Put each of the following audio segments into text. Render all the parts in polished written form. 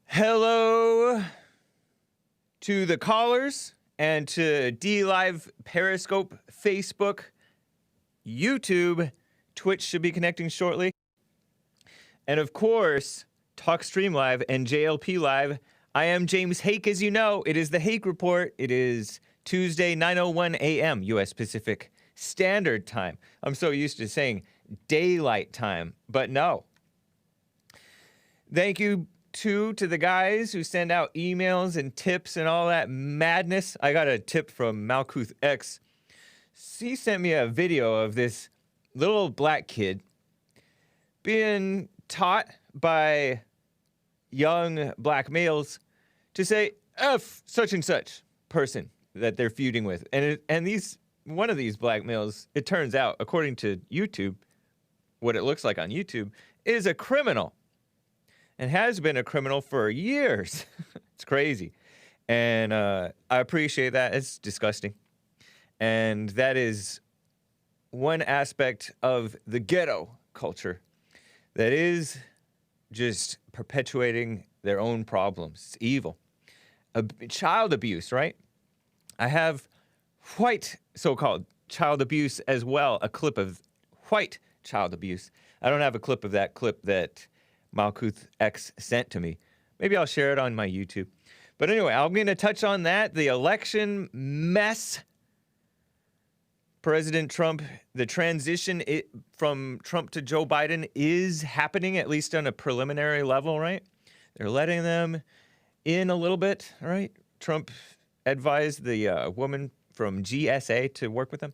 Hello to the callers and to D-Live, Periscope, Facebook, YouTube. Twitch should be connecting shortly. And of course, TalkStream Live and JLP Live. I am James Hake, as you know. It is the Hake Report. It is Tuesday, 9:01 a.m. U.S. Pacific Standard Time. I'm so used to saying daylight time, but no. Thank you, to the guys who send out emails and tips and all that madness. I got a tip from Malkuth X. He sent me a video of this little black kid being taught by young black males to say F such and such person that they're feuding with. And one of these black males, it turns out, according to YouTube, what it looks like on YouTube, is a criminal. And has been a criminal for years. It's crazy. And I appreciate that. It's disgusting. And that is one aspect of the ghetto culture that is just perpetuating their own problems. It's evil. Child abuse, right? I have white so-called child abuse as well, a clip of white child abuse. I don't have a clip of that clip that Malkuth X sent to me. Maybe I'll share it on my YouTube. But anyway, I'm going to touch on that. The election mess. President Trump, the transition from Trump to Joe Biden is happening, at least on a preliminary level, right? They're letting them in a little bit, right? Trump advised the woman from GSA to work with him.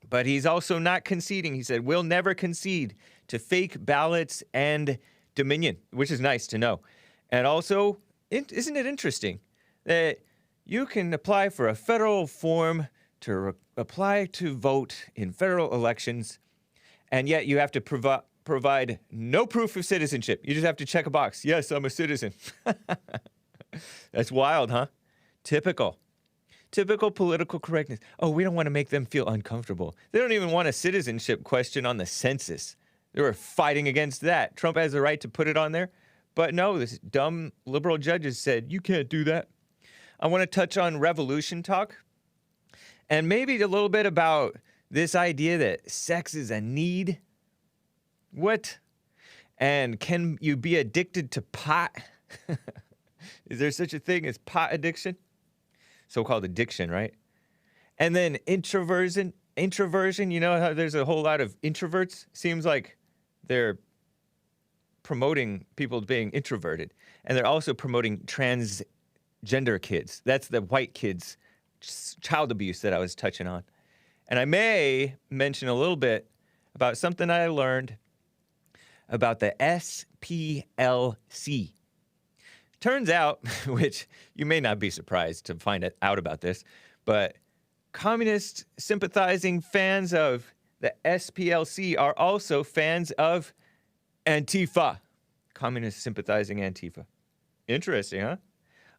But he's also not conceding. He said, we'll never concede to fake ballots and Dominion, which is nice to know. And also, isn't it interesting that you can apply for a federal form to apply to vote in federal elections, and yet you have to provide no proof of citizenship. You just have to check a box. Yes, I'm a citizen. That's wild, huh? Typical political correctness. Oh, we don't want to make them feel uncomfortable. They don't even want a citizenship question on the census. They were fighting against that. Trump has the right to put it on there. But no, this dumb liberal judges said, you can't do that. I want to touch on revolution talk. And maybe a little bit about this idea that sex is a need. What? And can you be addicted to pot? Is there such a thing as pot addiction? So-called addiction, right? And then introversion, you know how there's a whole lot of introverts? Seems like they're promoting people being introverted. And they're also promoting transgender kids. That's the white kids' child abuse that I was touching on. And I may mention a little bit about something I learned about the SPLC. Turns out, which you may not be surprised to find out about this, but communist sympathizing fans of the SPLC are also fans of Antifa. Communist sympathizing Antifa. Interesting, huh?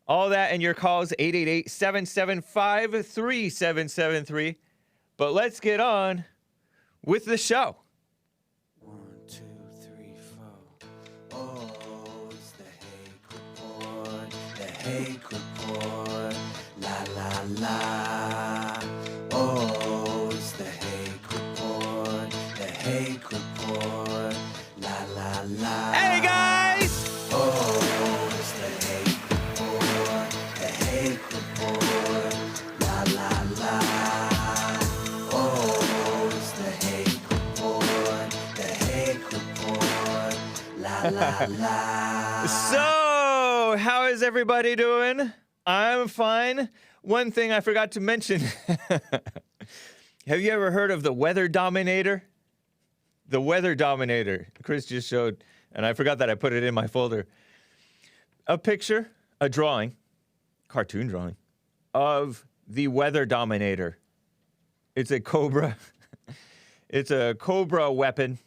All that and your calls, 888-775-3773. But let's get on with the show. 1, 2, 3, 4. Oh, it's the Hake Report. The Hake Report. La, la, la. Oh, it's the Hake Report. The Hake Report. La, la, la. Hey, guys! Oh, it's the Hake Report. The Hake Report. La, la, la. Oh, it's the Hake Report. The Hake Report. La, la, la. So, how is everybody doing? I'm fine. One thing I forgot to mention. Have you ever heard of the Weather Dominator? The Weather Dominator. Chris just showed, and I forgot that I put it in my folder. A picture, a drawing, cartoon drawing, of the Weather Dominator. It's a cobra. It's a cobra weapon.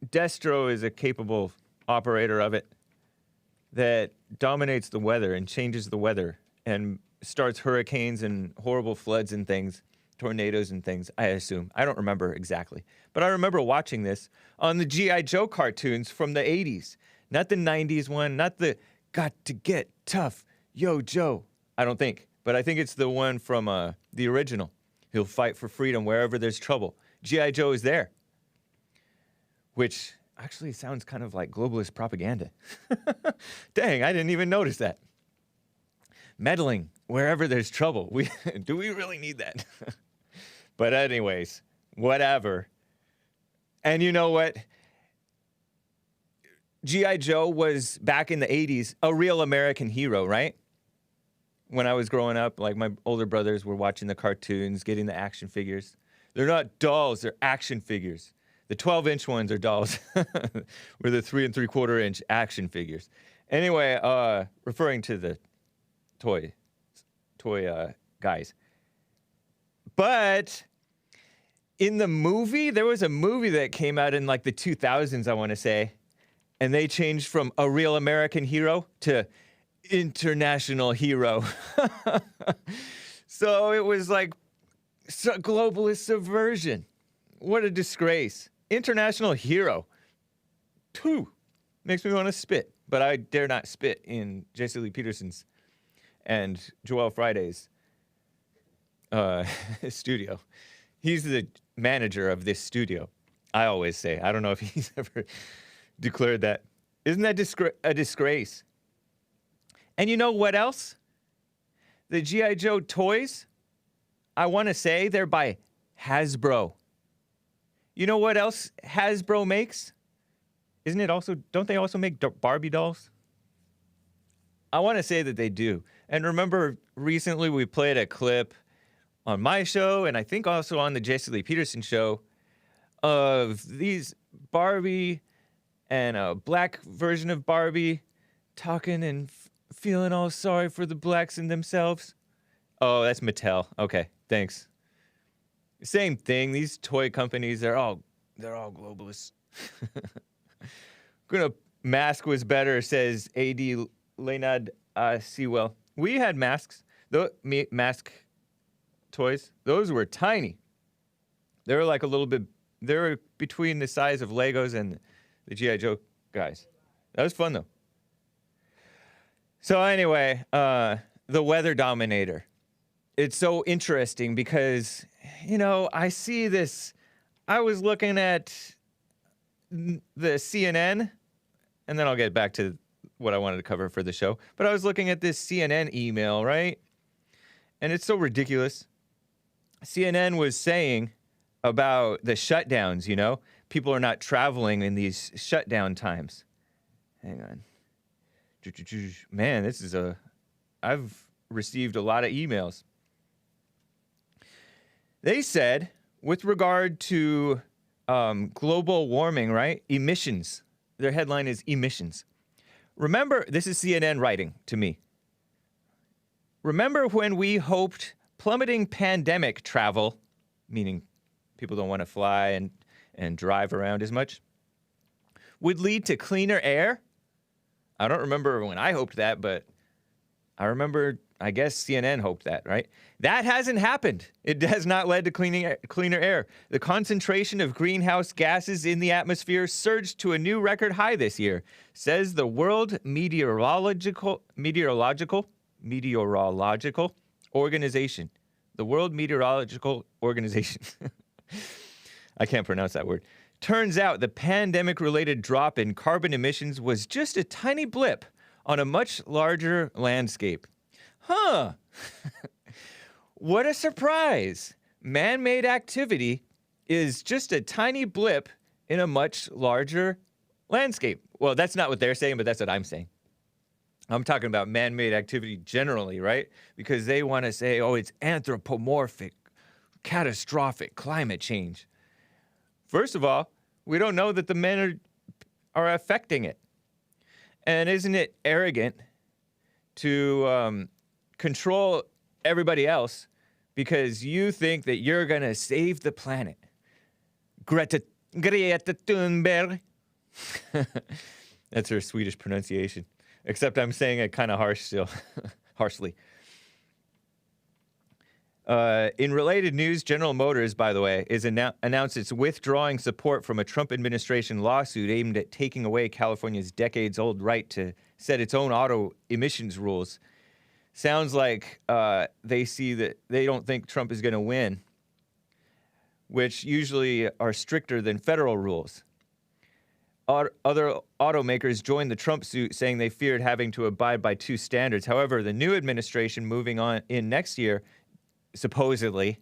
Destro is a capable operator of it that dominates the weather and changes the weather and starts hurricanes and horrible floods and things, tornadoes and things, I assume. I don't remember exactly. But I remember watching this on the G.I. Joe cartoons from the 80s. Not the 90s one, not the got to get tough, yo, Joe. I don't think. But I think it's the one from the original. He'll fight for freedom wherever there's trouble. G.I. Joe is there. Which actually sounds kind of like globalist propaganda. Dang, I didn't even notice that. Meddling wherever there's trouble. Do we really need that? But anyways, whatever. And you know what? G.I. Joe was, back in the 80s, a real American hero, right? When I was growing up, like my older brothers were watching the cartoons, getting the action figures. They're not dolls, they're action figures. The 12-inch ones are dolls. We're the 3 3/4-inch action figures. Anyway, referring to the toy guys. But in the movie, there was a movie that came out in like the 2000s, I want to say, and they changed from a real American hero to international hero. So it was like globalist subversion. What a disgrace. International hero. Makes me want to spit, but I dare not spit in J.C. Lee Peterson's and Joel Friday's studio. He's the manager of this studio, I always say. I don't know if he's ever declared that. Isn't that a disgrace? And you know what else? The G.I. Joe toys, I want to say they're by Hasbro. You know what else Hasbro makes? Isn't it also, don't they also make Barbie dolls? I want to say that they do. And remember, recently we played a clip on my show, and I think also on the J.C. Lee Peterson show, of these Barbie and a black version of Barbie talking and feeling all sorry for the blacks and themselves. Oh, that's Mattel. Okay, thanks. Same thing. These toy companies, they're all globalists. Mask was better, says A.D. Leonard Sewell. We had masks. Mask toys. Those were tiny. They were like a little bit, they were between the size of Legos and the G.I. Joe guys. That was fun, though. So anyway, the Weather Dominator. It's so interesting because, you know, I see this. I was looking at the CNN, and then I'll get back to what I wanted to cover for the show. But I was looking at this CNN email, right? And it's so ridiculous. CNN was saying about the shutdowns, you know? People are not traveling in these shutdown times. Hang on. Man, I've received a lot of emails. They said, with regard to global warming, right? Emissions. Their headline is emissions. Remember, this is CNN writing to me. Remember when we hoped plummeting pandemic travel, meaning people don't want to fly and drive around as much, would lead to cleaner air? I don't remember when I hoped that, but I remember, I guess CNN hoped that, right? That hasn't happened. It has not led to cleaner air. The concentration of greenhouse gases in the atmosphere surged to a new record high this year, says the World Meteorological Organization. The World Meteorological Organization. I can't pronounce that word. Turns out the pandemic-related drop in carbon emissions was just a tiny blip on a much larger landscape. Huh. What a surprise. Man-made activity is just a tiny blip in a much larger landscape. Well, that's not what they're saying, but that's what I'm saying. I'm talking about man-made activity generally, right? Because they want to say, oh, it's anthropomorphic, catastrophic climate change. First of all, we don't know that the men are affecting it. And isn't it arrogant to control everybody else because you think that you're going to save the planet? Greta Thunberg. That's her Swedish pronunciation. Except I'm saying it kind of harshly. In related news, General Motors, by the way, is announced it's withdrawing support from a Trump administration lawsuit aimed at taking away California's decades-old right to set its own auto emissions rules. Sounds like they see that they don't think Trump is going to win, which usually are stricter than federal rules. Other automakers joined the Trump suit, saying they feared having to abide by two standards. However, the new administration moving on in next year, supposedly,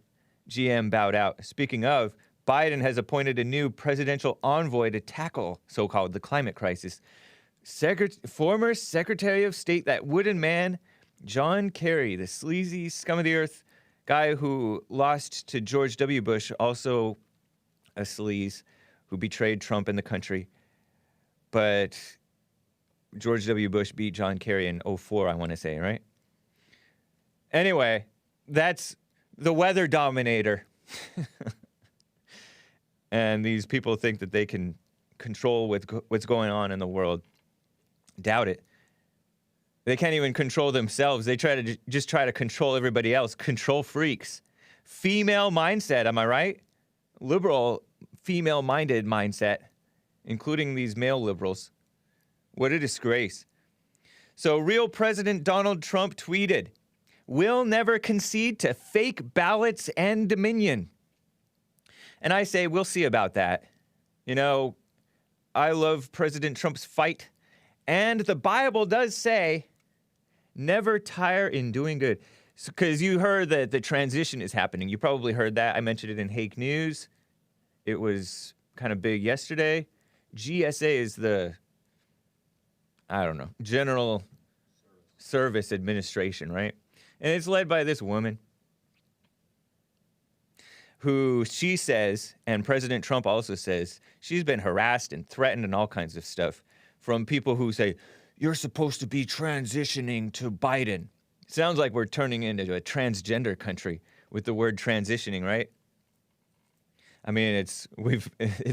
GM bowed out. Speaking of, Biden has appointed a new presidential envoy to tackle so-called the climate crisis. Former Secretary of State, that wooden man, John Kerry, the sleazy scum of the earth guy who lost to George W. Bush, also a sleaze who betrayed Trump and the country. But George W. Bush beat John Kerry in 2004, I want to say, right? Anyway, that's the Weather Dominator. And these people think that they can control what's going on in the world. Doubt it. They can't even control themselves. They try to control everybody else. Control freaks. Female mindset, am I right? Liberal, female-minded mindset, including these male liberals. What a disgrace. So real President Donald Trump tweeted, "We'll never concede to fake ballots and dominion." And I say, we'll see about that. You know, I love President Trump's fight. And the Bible does say, never tire in doing good. Because you heard that the transition is happening. You probably heard that. I mentioned it in Hake News. It was kind of big yesterday. GSA is the, I don't know, General Service Administration, right? And it's led by this woman who she says, and President Trump also says, she's been harassed and threatened and all kinds of stuff from people who say, you're supposed to be transitioning to Biden. Sounds like we're turning into a transgender country with the word transitioning, right? I mean, it's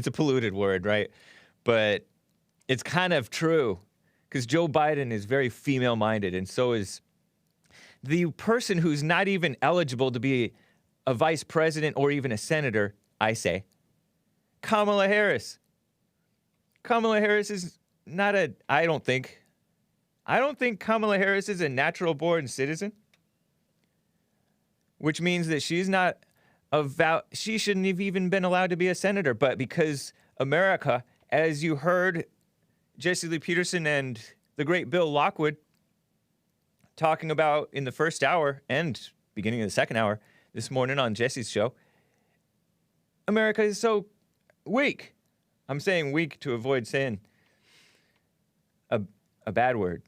a polluted word, right? But it's kind of true because Joe Biden is very female-minded, and so is the person who's not even eligible to be a vice president or even a senator, I say, Kamala Harris. Kamala Harris is not I don't think Kamala Harris is a natural-born citizen, which means that she's not she shouldn't have even been allowed to be a senator. But because America, as you heard Jesse Lee Peterson and the great Bill Lockwood talking about in the first hour and beginning of the second hour this morning on Jesse's show, America is so weak. I'm saying weak to avoid saying a bad word.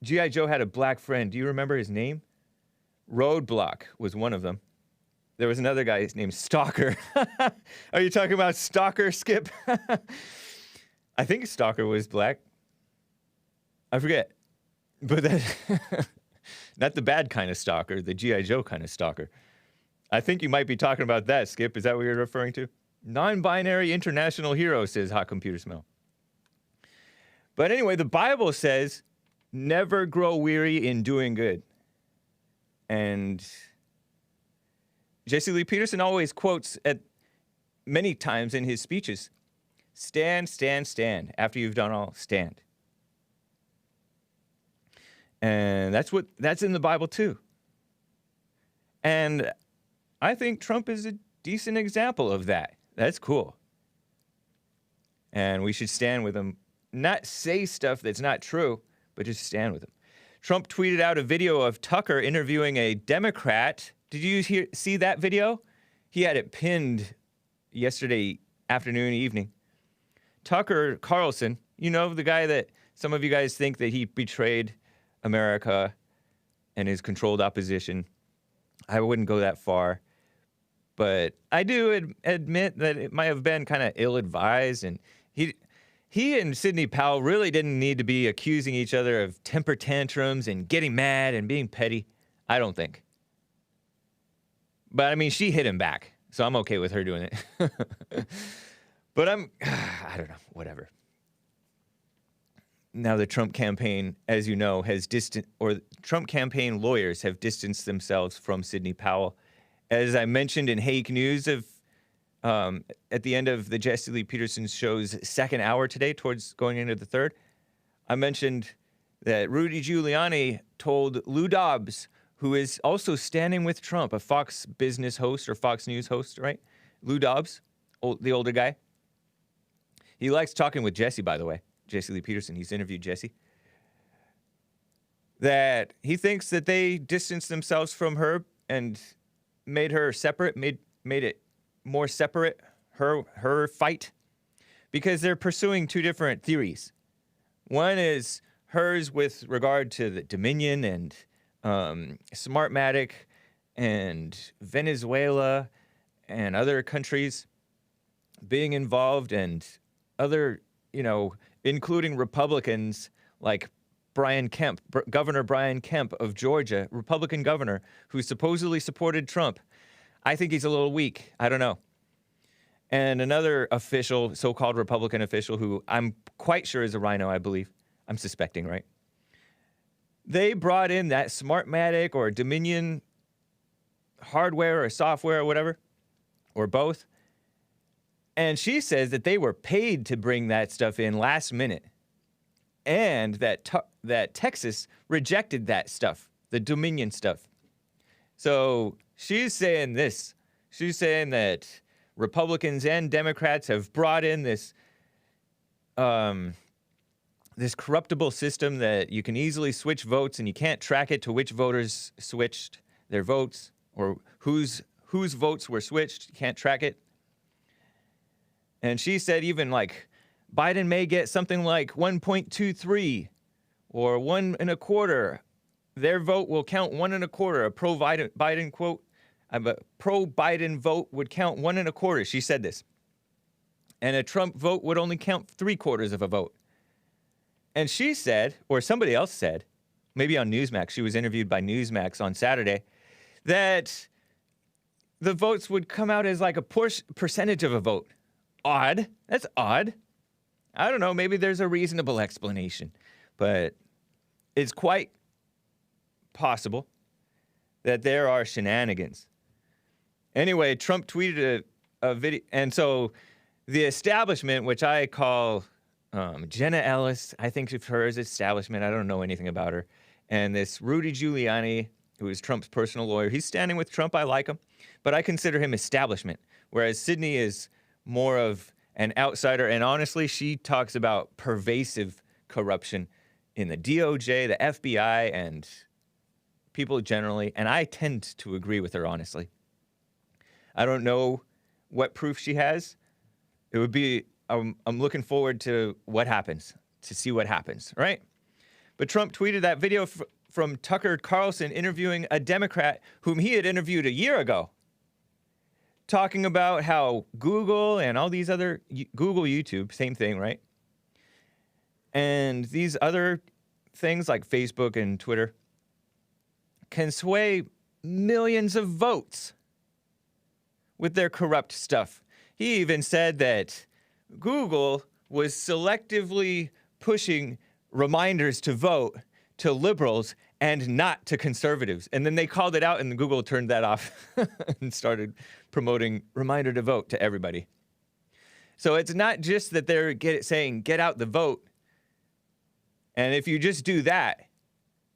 G.I. Joe had a black friend. Do you remember his name? Roadblock was one of them. There was another guy named Stalker. Are you talking about Stalker, Skip? I think Stalker was black. I forget. But that, not the bad kind of stalker, the G.I. Joe kind of stalker. I think you might be talking about that, Skip. Is that what you're referring to? Non-binary international hero, says Hot Computer Smell. But anyway, the Bible says, never grow weary in doing good. And Jesse Lee Peterson always quotes at many times in his speeches, stand, stand, stand. After you've done all, stand. And that's in the Bible too. And I think Trump is a decent example of that. That's cool. And we should stand with him. Not say stuff that's not true, but just stand with him. Trump tweeted out a video of Tucker interviewing a Democrat. Did you see that video? He had it pinned yesterday afternoon, evening. Tucker Carlson, you know, the guy that some of you guys think that he betrayed America and his controlled opposition. I wouldn't go that far. But I do admit that it might have been kind of ill-advised, and he and Sidney Powell really didn't need to be accusing each other of temper tantrums and getting mad and being petty. I don't think. But, I mean, she hit him back, so I'm okay with her doing it. But I don't know, whatever. now the Trump campaign, as you know, Trump campaign lawyers have distanced themselves from Sidney Powell. As I mentioned in Hake News at the end of the Jesse Lee Peterson's show's second hour today, towards going into the third, I mentioned that Rudy Giuliani told Lou Dobbs, who is also standing with Trump, a Fox Business host or Fox News host, right? Lou Dobbs, the older guy. He likes talking with Jesse, by the way. Jesse Lee Peterson, he's interviewed Jesse. That he thinks that they distanced themselves from her and made her separate, made it more separate, her fight, because they're pursuing two different theories. One is hers with regard to the Dominion and Smartmatic and Venezuela and other countries being involved, and other, including Republicans like Brian Kemp, Governor Brian Kemp of Georgia, Republican governor, who supposedly supported Trump. I think he's a little weak. I don't know. And another official, so-called Republican official, who I'm quite sure is a rhino, I believe. I'm suspecting, right? They brought in that Smartmatic or Dominion hardware or software or whatever, or both. And she says that they were paid to bring that stuff in last minute, and that Texas rejected that stuff, the Dominion stuff. So she's saying this. She's saying that Republicans and Democrats have brought in this corruptible system that you can easily switch votes, and you can't track it to which voters switched their votes or whose votes were switched. You can't track it. And she said even like Biden may get something like 1.23 or 1 1/4. Their vote will count 1 1/4. A pro-Biden quote. A pro-Biden vote would count 1 1/4. She said this. And a Trump vote would only count 3/4 of a vote. And she said, or somebody else said, maybe on Newsmax, she was interviewed by Newsmax on Saturday, that the votes would come out as like a percentage of a vote. Odd. That's odd. I don't know. Maybe there's a reasonable explanation. But it's quite possible that there are shenanigans. Anyway, Trump tweeted a video. And so the establishment, which I call Jenna Ellis, I think of her as establishment. I don't know anything about her. And this Rudy Giuliani, who is Trump's personal lawyer, he's standing with Trump. I like him. But I consider him establishment. Whereas Sidney is more of an outsider. And honestly, she talks about pervasive corruption in the DOJ, the FBI, and people generally. And I tend to agree with her, honestly. I don't know what proof she has. It would be, I'm looking forward to what happens, to see what happens, right? But Trump tweeted that video from Tucker Carlson interviewing a Democrat whom he had interviewed a year ago, talking about how Google and all these other, Google, YouTube, same thing, right? And these other things like Facebook and Twitter can sway millions of votes with their corrupt stuff. He even said that Google was selectively pushing reminders to vote to liberals and not to conservatives. And then they called it out, and Google turned that off and started promoting reminder to vote to everybody. So it's not just that they're saying get out the vote. And if you just do that,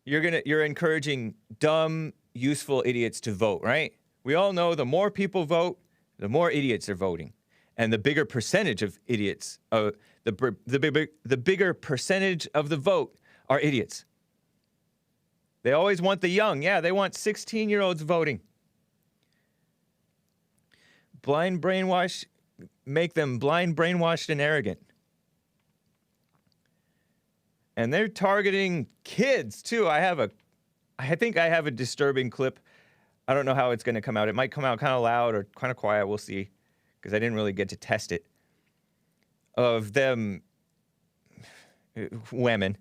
you're encouraging dumb, useful idiots to vote, right? We all know the more people vote, the more idiots are voting. And the bigger percentage of idiots, the bigger percentage of the vote are idiots. They always want the young. Yeah, they want 16-year-olds voting. Blind brainwash, make them blind, brainwashed, and arrogant. And they're targeting kids, too. I think I have a disturbing clip. I don't know how it's going to come out. It might come out kind of loud or kind of quiet. We'll see, because I didn't really get to test it. Of them, women.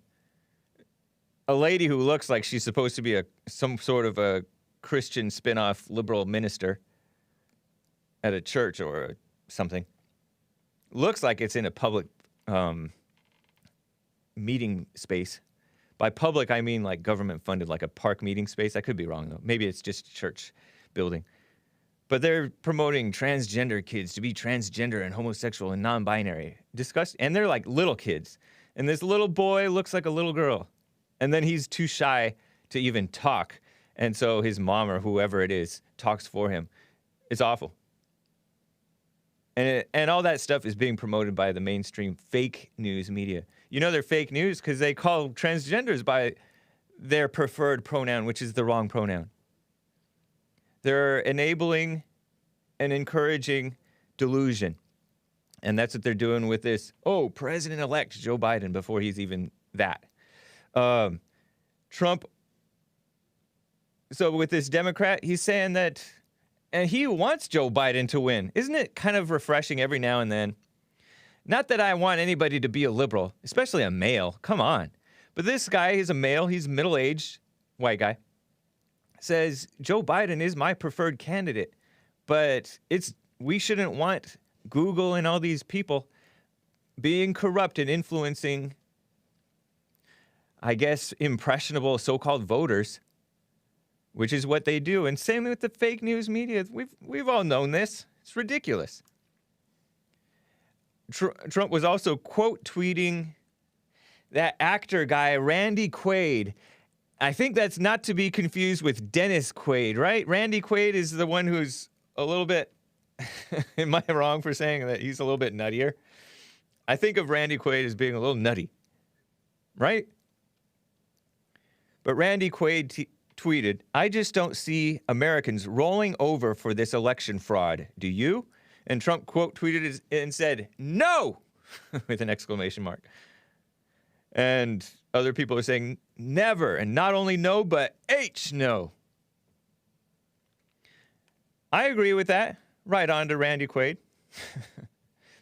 A lady who looks like she's supposed to be some sort of a Christian spin-off liberal minister at a church or something. Looks like it's in a public meeting space. By public, I mean like government funded, like a park meeting space. I could be wrong though. Maybe it's just a church building. But they're promoting transgender kids to be transgender and homosexual and non-binary. And they're like little kids. And this little boy looks like a little girl. And then he's too shy to even talk. And so his mom or whoever it is talks for him. It's awful. And all that stuff is being promoted by the mainstream fake news media. You know they're fake news because they call transgenders by their preferred pronoun, which is the wrong pronoun. They're enabling and encouraging delusion. And that's what they're doing with this, President-elect Joe Biden, before he's even that. Trump, so with this Democrat, he's saying that, and he wants Joe Biden to win. Isn't it kind of refreshing every now and then? Not that I want anybody to be a liberal, especially a male. Come on. But this guy is a male. He's middle-aged, white guy. Says, Joe Biden is my preferred candidate. But we shouldn't want Google and all these people being corrupt and influencing, I guess, impressionable so-called voters, which is what they do. And same with the fake news media. We've all known this. It's ridiculous. Trump was also quote tweeting that actor guy, Randy Quaid. I think that's not to be confused with Dennis Quaid, right? Randy Quaid is the one who's a little bit, am I wrong for saying that he's a little bit nuttier? I think of Randy Quaid as being a little nutty, right? But Randy Quaid tweeted, I just don't see Americans rolling over for this election fraud. Do you? And Trump quote tweeted and said, no, with an exclamation mark. And other people are saying never. And not only no, but no. I agree with that. Right on to Randy Quaid.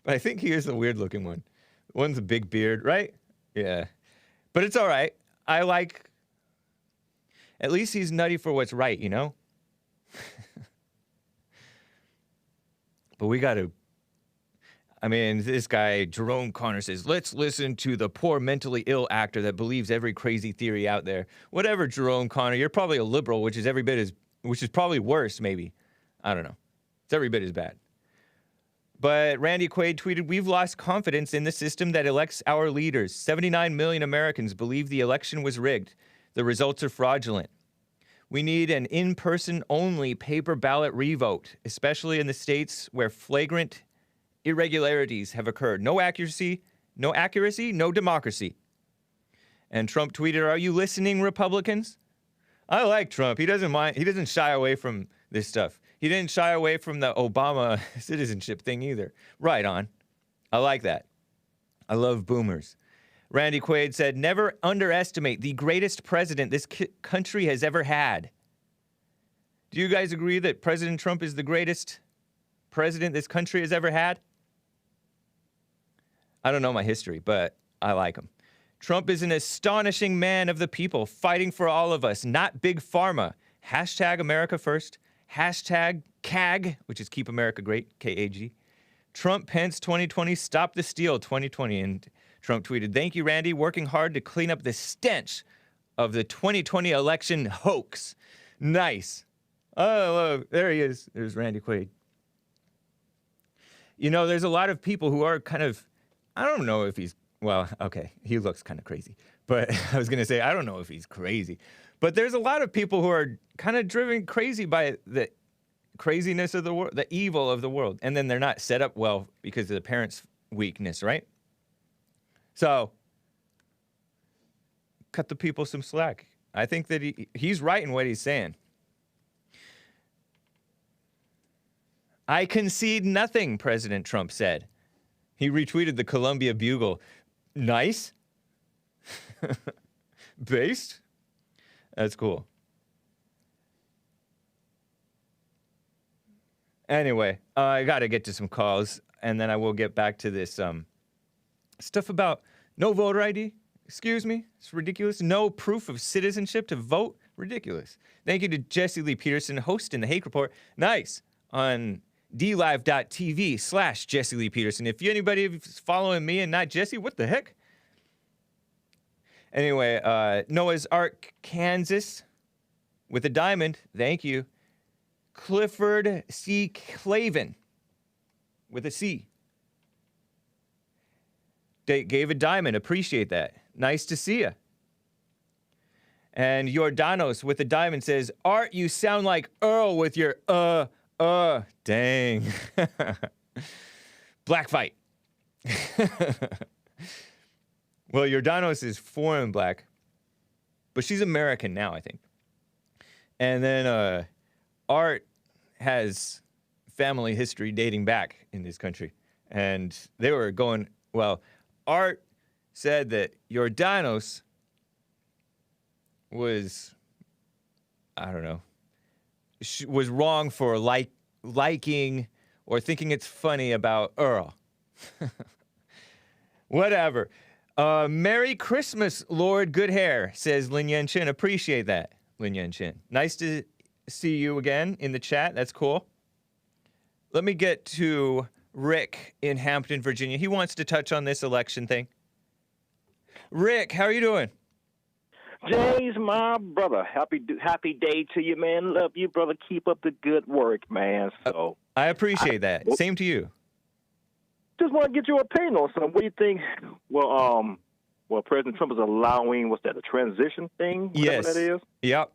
But I think he is the weird looking one. One's a big beard, right? Yeah. But it's all right. At least he's nutty for what's right, you know? But we got to, this guy, Jerome Connor, says, let's listen to the poor mentally ill actor that believes every crazy theory out there. Whatever, Jerome Connor, you're probably a liberal, which is probably worse, maybe. I don't know. It's every bit as bad. But Randy Quaid tweeted, we've lost confidence in the system that elects our leaders. 79 million Americans believe the election was rigged. The results are fraudulent. We need an in-person only paper ballot revote, especially in the states where flagrant irregularities have occurred. No accuracy, no democracy. And Trump tweeted, are you listening, Republicans? I like Trump. He doesn't mind. He doesn't shy away from this stuff. He didn't shy away from the Obama citizenship thing either. Right on. I like that. I love boomers. Randy Quaid said, never underestimate the greatest president this country has ever had. Do you guys agree that President Trump is the greatest president this country has ever had? I don't know my history, but I like him. Trump is an astonishing man of the people, fighting for all of us, not big pharma. Hashtag America first. Hashtag CAG, which is Keep America Great, K-A-G. Trump Pence 2020, Stop the Steal 2020. And Trump tweeted, thank you, Randy, working hard to clean up the stench of the 2020 election hoax. Nice. Oh, there he is. There's Randy Quaid. You know, there's a lot of people who are kind of, I don't know if he's, well, okay, he looks kind of crazy. But I was going to say, I don't know if he's crazy. But there's a lot of people who are kind of driven crazy by the craziness of the world, the evil of the world. And then they're not set up well because of the parents' weakness, right? So, cut the people some slack. I think that he's right in what he's saying. I concede nothing, President Trump said. He retweeted the Columbia Bugle. Nice. Based. That's cool. Anyway, I got to get to some calls, and then I will get back to this stuff about no voter ID. Excuse me. It's ridiculous. No proof of citizenship to vote. Ridiculous. Thank you to Jesse Lee Peterson, hosting the Hake Report. Nice. On dlive.tv/Jesse Lee Peterson. If anybody is following me and not Jesse, what the heck? Anyway, Noah's Ark, Kansas, with a diamond. Thank you. Clifford C. Clavin, with a C. Gave a diamond. Appreciate that. Nice to see you. And Jordanos with a diamond says, Art, you sound like Earl with your dang. Black fight. Well, Jordanos is foreign black, but she's American now, I think. And then Art has family history dating back in this country. And they were going, well, Art said that Jordanos was, I don't know, was wrong for liking or thinking it's funny about Earl. Whatever. Merry Christmas, Lord Good Hair, says Lin Yan Chin. Appreciate that, Lin Yan Chin. Nice to see you again in the chat. That's cool. Let me get to Rick in Hampton, Virginia. He wants to touch on this election thing. Rick, how are you doing? James, my brother, happy day to you, man. Love you, brother. Keep up the good work, man. So I appreciate that. Same to you. Just want to get your opinion on something. What do you think? Well, President Trump is allowing, what's that, a transition thing? Yes. That is? Yep.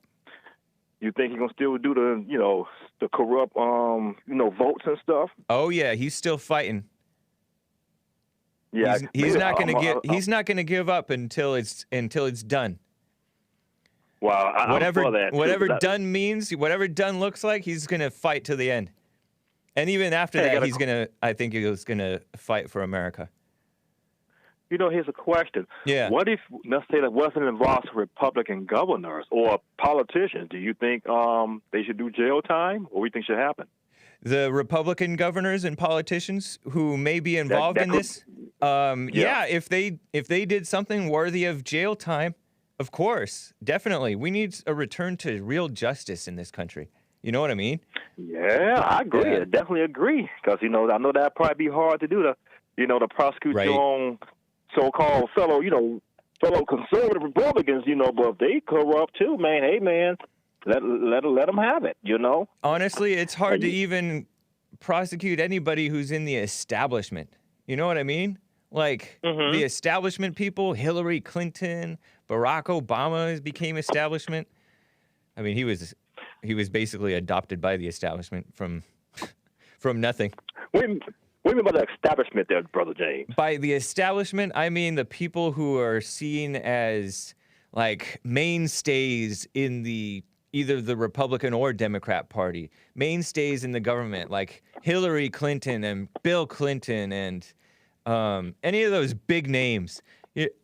You think he's going to still do the corrupt, votes and stuff? Oh, yeah. He's still fighting. Yeah. He's not going to give up until it's done. Well, whatever I'm for that, whatever done means, whatever done looks like, he's going to fight to the end. And even after that, I think he's going to fight for America. Here's a question. Yeah. What if, let's say that wasn't involved Republican governors or politicians? Do you think they should do jail time, or what do you think should happen? The Republican governors and politicians who may be involved in this, if they did something worthy of jail time, of course, definitely. We need a return to real justice in this country. You know what I mean? Yeah, I agree. Yeah. I definitely agree. Because, I know that'd probably be hard to do to prosecute your own so-called fellow conservative Republicans, but if they corrupt too, man, hey, man, let them have it, Honestly, it's hard to even prosecute anybody who's in the establishment. You know what I mean? Like, the establishment people, Hillary Clinton, Barack Obama became establishment. I mean, he was basically adopted by the establishment from nothing. What do you mean by the establishment there, Brother James? By the establishment, I mean the people who are seen as, like, mainstays in either the Republican or Democrat Party. Mainstays in the government, like Hillary Clinton and Bill Clinton and any of those big names.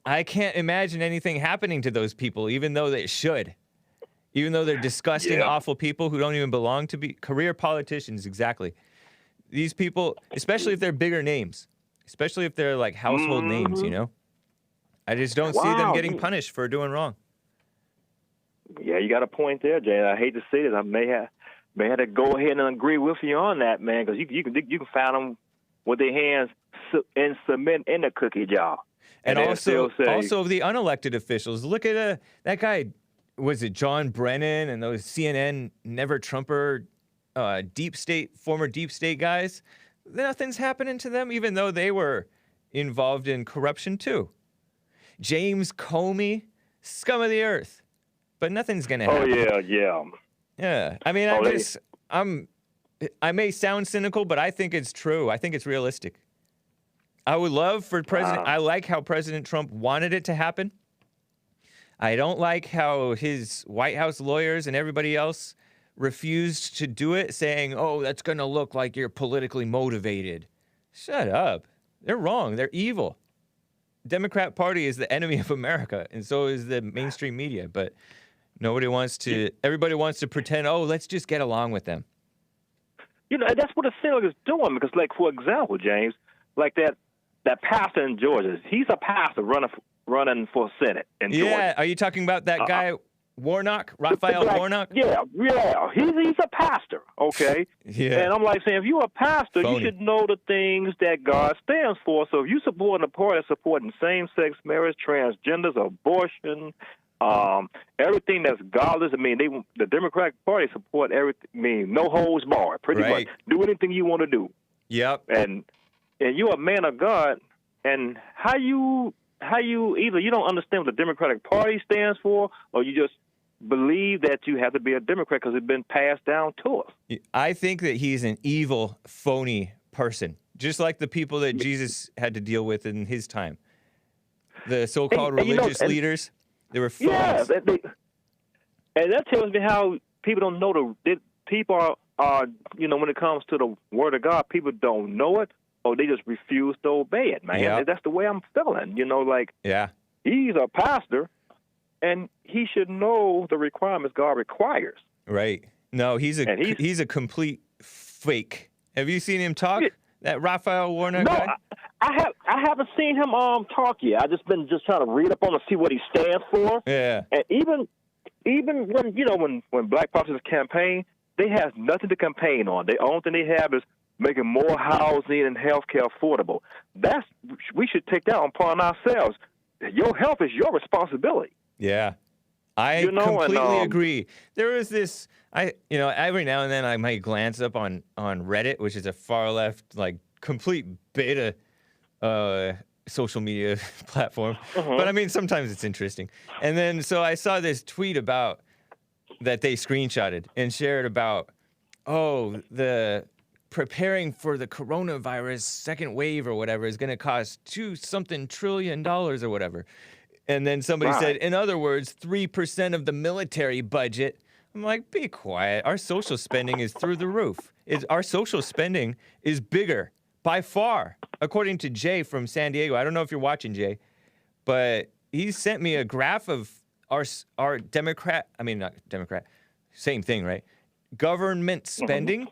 I can't imagine anything happening to those people, even though they should. Even though they're disgusting, awful people who don't even belong to be career politicians, exactly. These people, especially if they're bigger names, especially if they're like household names, I just don't see them getting punished for doing wrong. Yeah, you got a point there, Jay. I hate to say this. I may have to go ahead and agree with you on that, man, because you can find them with their hands in cement in the cookie jar. And also the unelected officials. Look at that guy. Was it John Brennan and those CNN Never Trumper former deep state guys? Nothing's happening to them, even though they were involved in corruption too. James Comey, scum of the earth. But nothing's going to happen. Oh, yeah. Yeah. I mean, I may sound cynical, but I think it's true. I think it's realistic. I would love for I like how President Trump wanted it to happen. I don't like how his White House lawyers and everybody else refused to do it, saying, oh, that's going to look like you're politically motivated. Shut up. They're wrong. They're evil. Democrat Party is the enemy of America, and so is the mainstream media. But everybody wants to pretend, oh, let's just get along with them. That's what the Senate is doing, because, like, for example, James, like that pastor in Georgia, he's a pastor running for Senate in Georgia. Yeah, are you talking about that guy Raphael Warnock. Yeah. He's a pastor, okay? Yeah. And I'm like saying, if you're a pastor, Phony. you should know the things that God stands for. So if you support a party that's supporting same-sex marriage, transgenders, abortion, everything that's godless, I mean, the Democratic Party support everything. I mean, no holds barred, pretty Right. much. Do anything you want to do. Yep. And you're a man of God, and how you either you don't understand what the Democratic Party stands for, or you just believe that you have to be a Democrat because it's been passed down to us. I think that he's an evil, phony person, just like the people that Jesus had to deal with in his time. The so-called religious leaders, they were phonies. Yeah, and that tells me how people don't know people are when it comes to the Word of God, people don't know it, or they just refuse to obey it, man. Yeah. That's the way I'm feeling, Yeah. He's a pastor, and he should know the requirements God requires. Right. No, he's a complete fake. Have you seen him talk? That Raphael Warnock guy? I haven't seen him talk yet. I just been trying to read up on to see what he stands for. Yeah. And even when Black politicians campaign, they have nothing to campaign on. The only thing they have is making more housing and health care affordable. We should take that upon ourselves. Your health is your responsibility. Yeah. I completely agree. There was this, every now and then I might glance up on Reddit, which is a far left, like complete beta social media platform. But I mean, sometimes it's interesting. And then, so I saw this tweet about that they screenshotted and shared about, the preparing for the coronavirus second wave or whatever is going to cost $2 trillion or whatever. And then somebody said, in other words, 3% of the military budget. I'm like, be quiet. Our social spending is through the roof. Our social spending is bigger by far, according to Jay from San Diego. I don't know if you're watching, Jay, but he sent me a graph of our not Democrat, same thing, right? Government spending.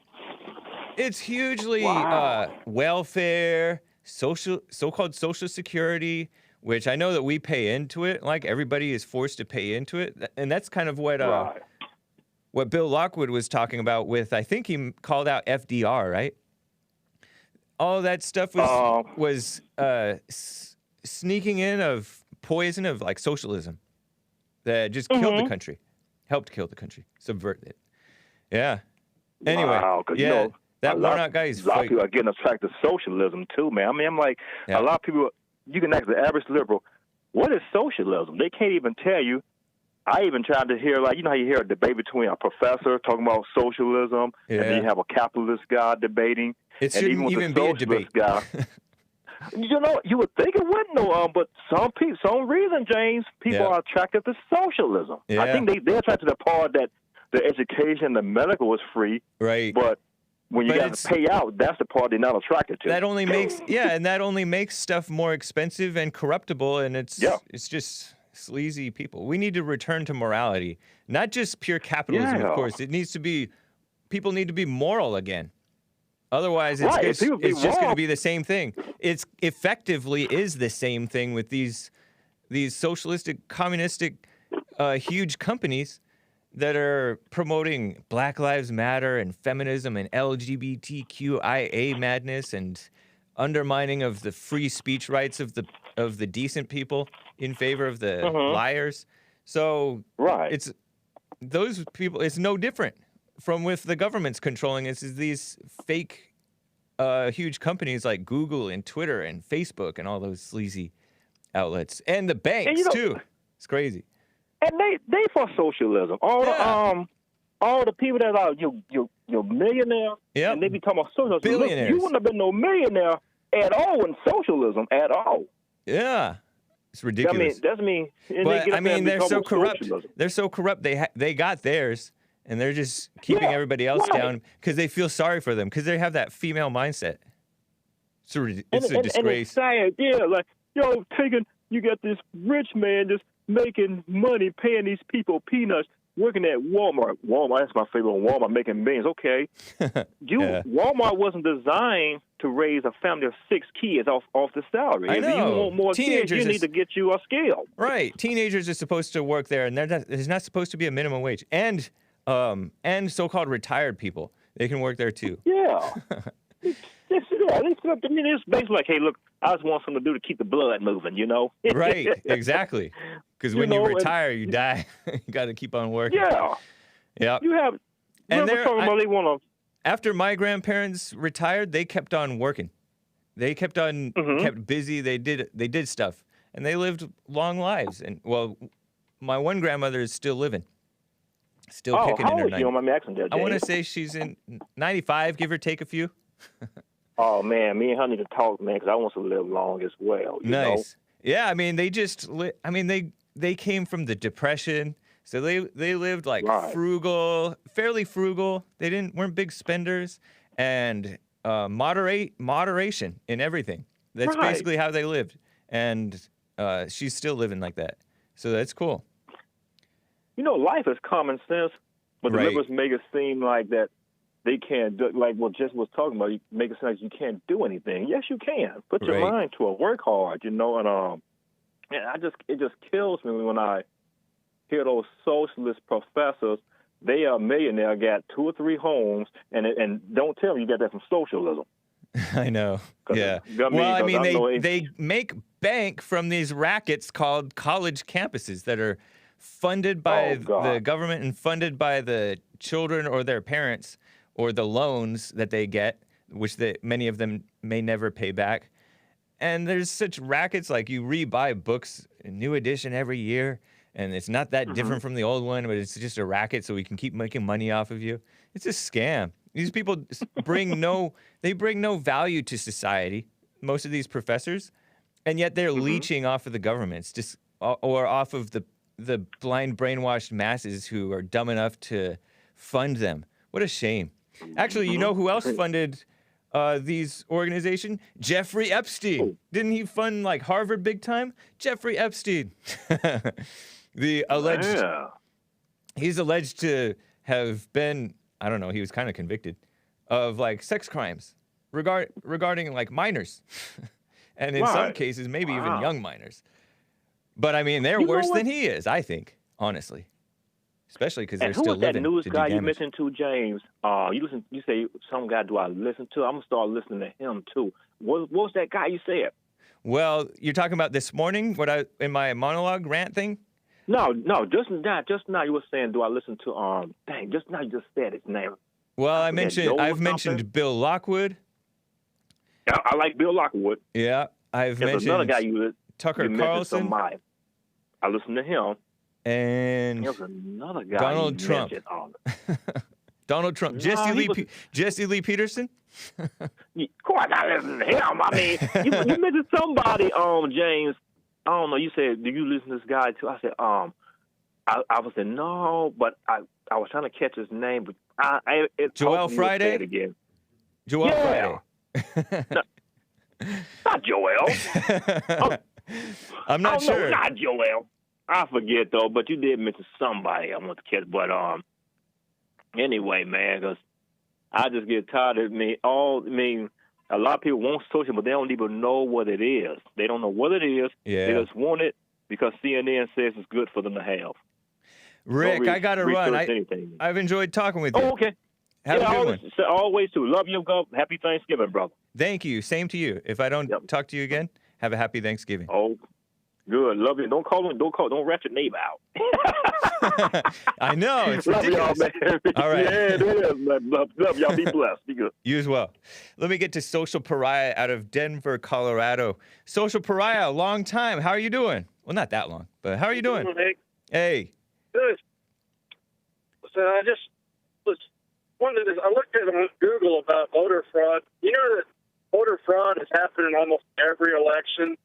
It's hugely welfare, so-called social security, which I know that we pay into it. Like everybody is forced to pay into it, and that's kind of what Bill Lockwood was talking about with. I think he called out FDR, right? All that stuff was sneaking in of poison of like socialism that just killed the country, helped kill the country, subvert it. Yeah. Anyway, that Warnock guy is a lot of people are getting attracted to socialism too, man. I mean, I'm like, a lot of people, you can ask the average liberal, what is socialism? They can't even tell you. I even tried to hear, like, you know how you hear a debate between a professor talking about socialism, and then you have a capitalist guy debating. It shouldn't even be a debate. Guy, you would think it wouldn't, but some reason, James, people are attracted to socialism. Yeah. I think they're attracted to the part that the education, the medical is free. Right. But when you got to pay out, that's the part they're not attracted to. That only makes stuff more expensive and corruptible, and it's just sleazy people. We need to return to morality, not just pure capitalism. Of course, people need to be moral again. Otherwise, it's just going to be the same thing. It's effectively is the same thing with these socialistic, communistic, huge companies that are promoting Black Lives Matter and feminism and LGBTQIA madness and undermining of the free speech rights of the decent people in favor of the liars. So it's those people. It's no different from with the government's controlling us. Is these fake, huge companies like Google and Twitter and Facebook and all those sleazy outlets and the banks too. It's crazy. And they for socialism. All the people that are you're millionaire, and they be talking about socialism. Billionaires. You wouldn't have been no millionaire at all in socialism at all. Yeah, it's ridiculous. That's me. But I mean, they're so corrupt. Socialism. They're so corrupt. They got theirs, and they're just keeping everybody else down because they feel sorry for them because they have that female mindset. It's a disgrace. And it's sad, like you got this rich man just making money, paying these people peanuts. working at Walmart. Walmart, that's my favorite one. Walmart making millions. Okay. Walmart wasn't designed to raise a family of 6 kids off the salary. I know. If you want more kids, you need to get you a skill. Right. Teenagers are supposed to work there, and there's not supposed to be a minimum wage. And so-called retired people, they can work there too. Yeah. It's basically like, hey, look, I just want something to do to keep the blood moving, you know? Right, exactly. Because when you retire, you die. You got to keep on working. Yeah. Yeah. You have. And they want to. After my grandparents retired, they kept on working. They kept on kept busy. They did stuff, and they lived long lives. And well, my one grandmother is still living, still kicking in her 90s. I want to say she's in 95, give or take a few. Oh man, me and her need to talk, man, because I want to live long as well. You know? Yeah, I mean, they came from the Depression, so they lived like fairly frugal. They weren't big spenders, and moderation in everything. That's basically how they lived, and she's still living like that. So that's cool. You know, life is common sense, but the liberals make it seem like that they can't do, like what Jess was talking about. You make it sound like you can't do anything. Yes, you can. Put your mind to it. Work hard, you know. And it just kills me when I hear those socialist professors. They are a millionaire, got 2 or 3 homes, and don't tell me you got that from socialism. I know. Yeah. I mean, they make bank from these rackets called college campuses that are funded by the government and funded by the children or their parents, or the loans that they get, which many of them may never pay back. And there's such rackets, like you re-buy books, a new edition every year, and it's not that different from the old one, but it's just a racket so we can keep making money off of you. It's a scam. These people bring no value to society, most of these professors, and yet they're leeching off of the governments, or off of the blind, brainwashed masses who are dumb enough to fund them. What a shame. Actually, you know who else funded these organizations? Jeffrey Epstein. Didn't he fund like Harvard big time? Jeffrey Epstein. He's alleged to have been, I don't know, he was kind of convicted of like sex crimes regarding like minors. And in some cases, maybe even young minors. But I mean, they're worse than he is, I think, honestly. Especially because they're still living. And who was that news guy you damage. mentioned to, James? You say some guy. Do I listen to? I'm gonna start listening to him too. What was that guy you said? Well, you're talking about this morning? In my monologue rant thing? No. Just now you were saying, do I listen to? Just now you just said his name. Well, I've mentioned Bill Lockwood. Yeah, I like Bill Lockwood. Yeah, There's mentioned another guy Tucker Carlson. I listened to him. And there's another guy. Donald Trump. Donald Trump. No, Jesse Lee Peterson? Of course I listen to him. I mean, you mentioned somebody, James. I don't know. You said, do you listen to this guy too? I said, I was saying no, but I was trying to catch his name. But Joel Friday? Say it again. Joel Friday. No, not Joel. I'm not sure. No, not Joel. I forget though, but you did mention somebody I want to catch. But anyway, man, because I just get tired of a lot of people want social, but they don't even know what it is. They don't know what it is. Yeah. They just want it because CNN says it's good for them to have. Rick, I got to run. I've enjoyed talking with you. Oh, okay. Have a good one. Always too. Love you, Gov't. Happy Thanksgiving, brother. Thank you. Same to you. If I don't talk to you again, have a happy Thanksgiving. Oh, good. Love you. Don't rat your neighbor out. I know. It's love ridiculous. Y'all, man. All right. Yeah, it is. Love y'all. Be blessed. Be good. You as well. Let me get to Social Pariah out of Denver, Colorado. Social Pariah, long time. How are you doing? Well, not that long, but how are you doing? Hey. Good. So I just was wondering, I looked at on Google about voter fraud. You know that voter fraud has happened in almost every election.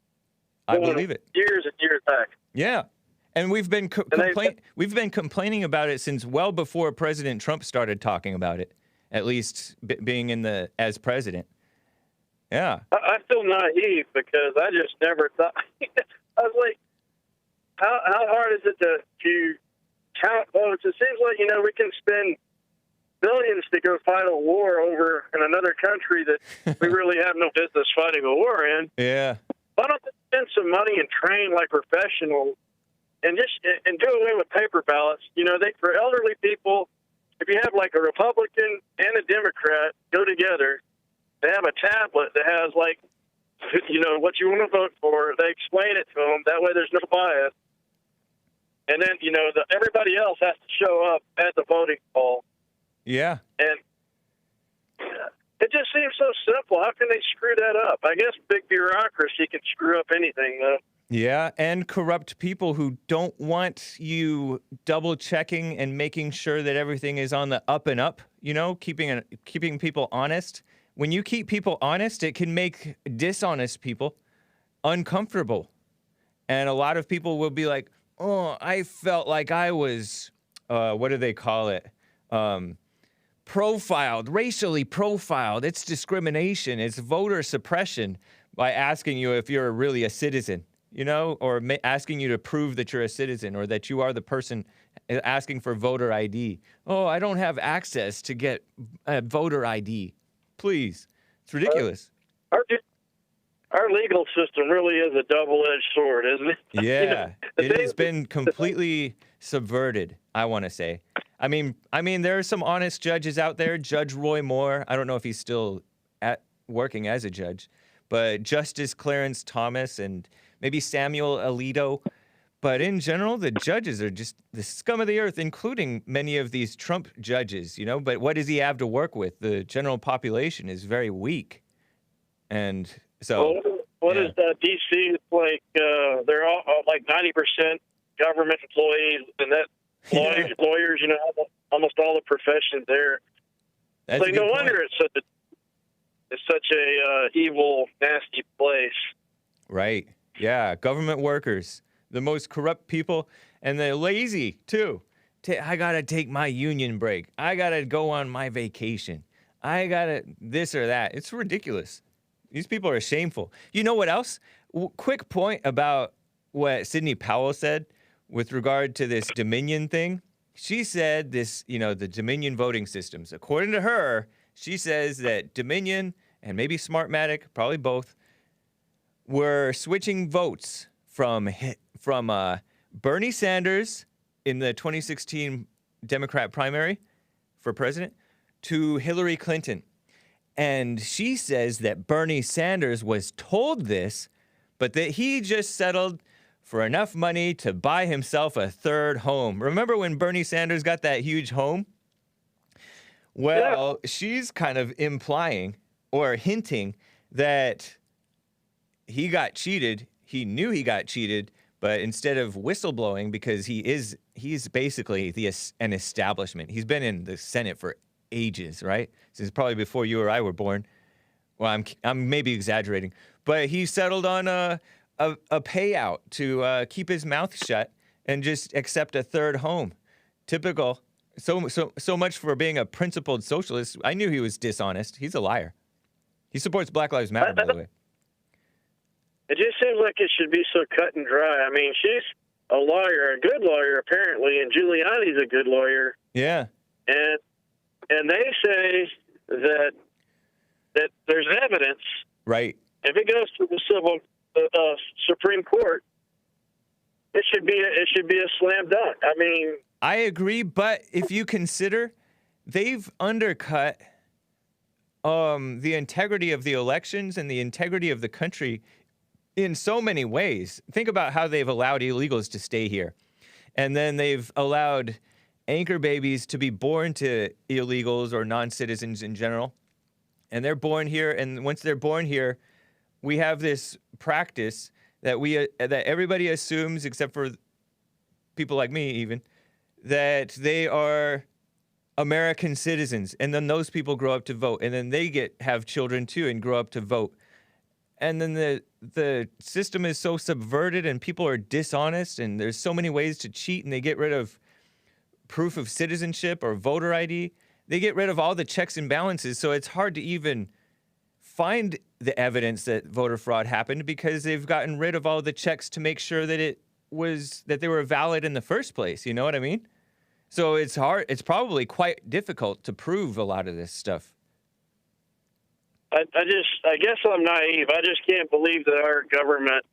I believe it. Years and years back. Yeah. And we've been complaining about it since well before President Trump started talking about it, at least being as president. Yeah. I feel naive because I just never thought. I was like, how hard is it to count votes. It seems like, we can spend billions to go fight a war over in another country that we really have no business fighting a war in. Yeah. Why don't they spend some money and train like professionals and do away with paper ballots? For elderly people, if you have like a Republican and a Democrat go together, they have a tablet that has like, what you want to vote for. They explain it to them. That way there's no bias. And then, everybody else has to show up at the voting poll. Yeah. And it just seems so simple. How can they screw that up? I guess big bureaucracy can screw up anything, though. Yeah, and corrupt people who don't want you double checking and making sure that everything is on the up and up, keeping people honest. When you keep people honest, it can make dishonest people uncomfortable. And a lot of people will be like, oh, I felt like I was, what do they call it? Profiled, racially profiled. It's discrimination. It's voter suppression by asking you if you're really a citizen, or asking you to prove that you're a citizen or that you are the person asking for voter ID. Oh, I don't have access to get a voter ID. Please. It's ridiculous. Our legal system really is a double-edged sword, isn't it? Yeah. It has been completely subverted, I want to say. I mean, there are some honest judges out there. Judge Roy Moore, I don't know if he's still working as a judge, but Justice Clarence Thomas and maybe Samuel Alito. But in general, the judges are just the scum of the earth, including many of these Trump judges, But what does he have to work with? The general population is very weak. And so... What is D.C.? It's like they're all like 90% government employees, and that lawyers, almost all the professions there. That's no wonder it's such a evil, nasty place. Right. Yeah. Government workers, the most corrupt people, and they're lazy too. I gotta take my union break. I gotta go on my vacation. I gotta this or that. It's ridiculous. These people are shameful. You know what else? Quick point about what Sidney Powell said with regard to this Dominion thing. She said this, the Dominion voting systems. According to her, she says that Dominion and maybe Smartmatic, probably both, were switching votes from Bernie Sanders in the 2016 Democrat primary for president to Hillary Clinton. And she says that Bernie Sanders was told this, but that he just settled for enough money to buy himself a third home. Remember when Bernie Sanders got that huge home? Well, she's kind of implying or hinting that he got cheated. He knew he got cheated, but instead of whistleblowing, because he's basically an establishment. He's been in the Senate for ages, right? Since probably before you or I were born. Well, I'm maybe exaggerating, but he settled on a payout to keep his mouth shut and just accept a third home. Typical. So much for being a principled socialist. I knew he was dishonest. He's a liar. He supports Black Lives Matter, by the way. It just seems like it should be so cut and dry. I mean, she's a lawyer, a good lawyer apparently, and Giuliani's a good lawyer. Yeah. And they say that there's evidence. Right. If it goes to the Supreme Court, it should be a slam dunk. I mean, I agree, but if you consider they've undercut the integrity of the elections and the integrity of the country in so many ways. Think about how they've allowed illegals to stay here. And then they've allowed anchor babies to be born to illegals or non-citizens in general. And they're born here, and once they're born here, we have this practice that that everybody assumes, except for people like me even, that they are American citizens. And then those people grow up to vote, and then they have children too and grow up to vote. And then the system is so subverted and people are dishonest and there's so many ways to cheat, and they get rid of proof of citizenship or voter ID. They get rid of all the checks and balances, so it's hard to even find the evidence that voter fraud happened because they've gotten rid of all the checks to make sure that they were valid in the first place. You know what I mean? So it's hard. It's probably quite difficult to prove a lot of this stuff. I guess I'm naive. I just can't believe that our government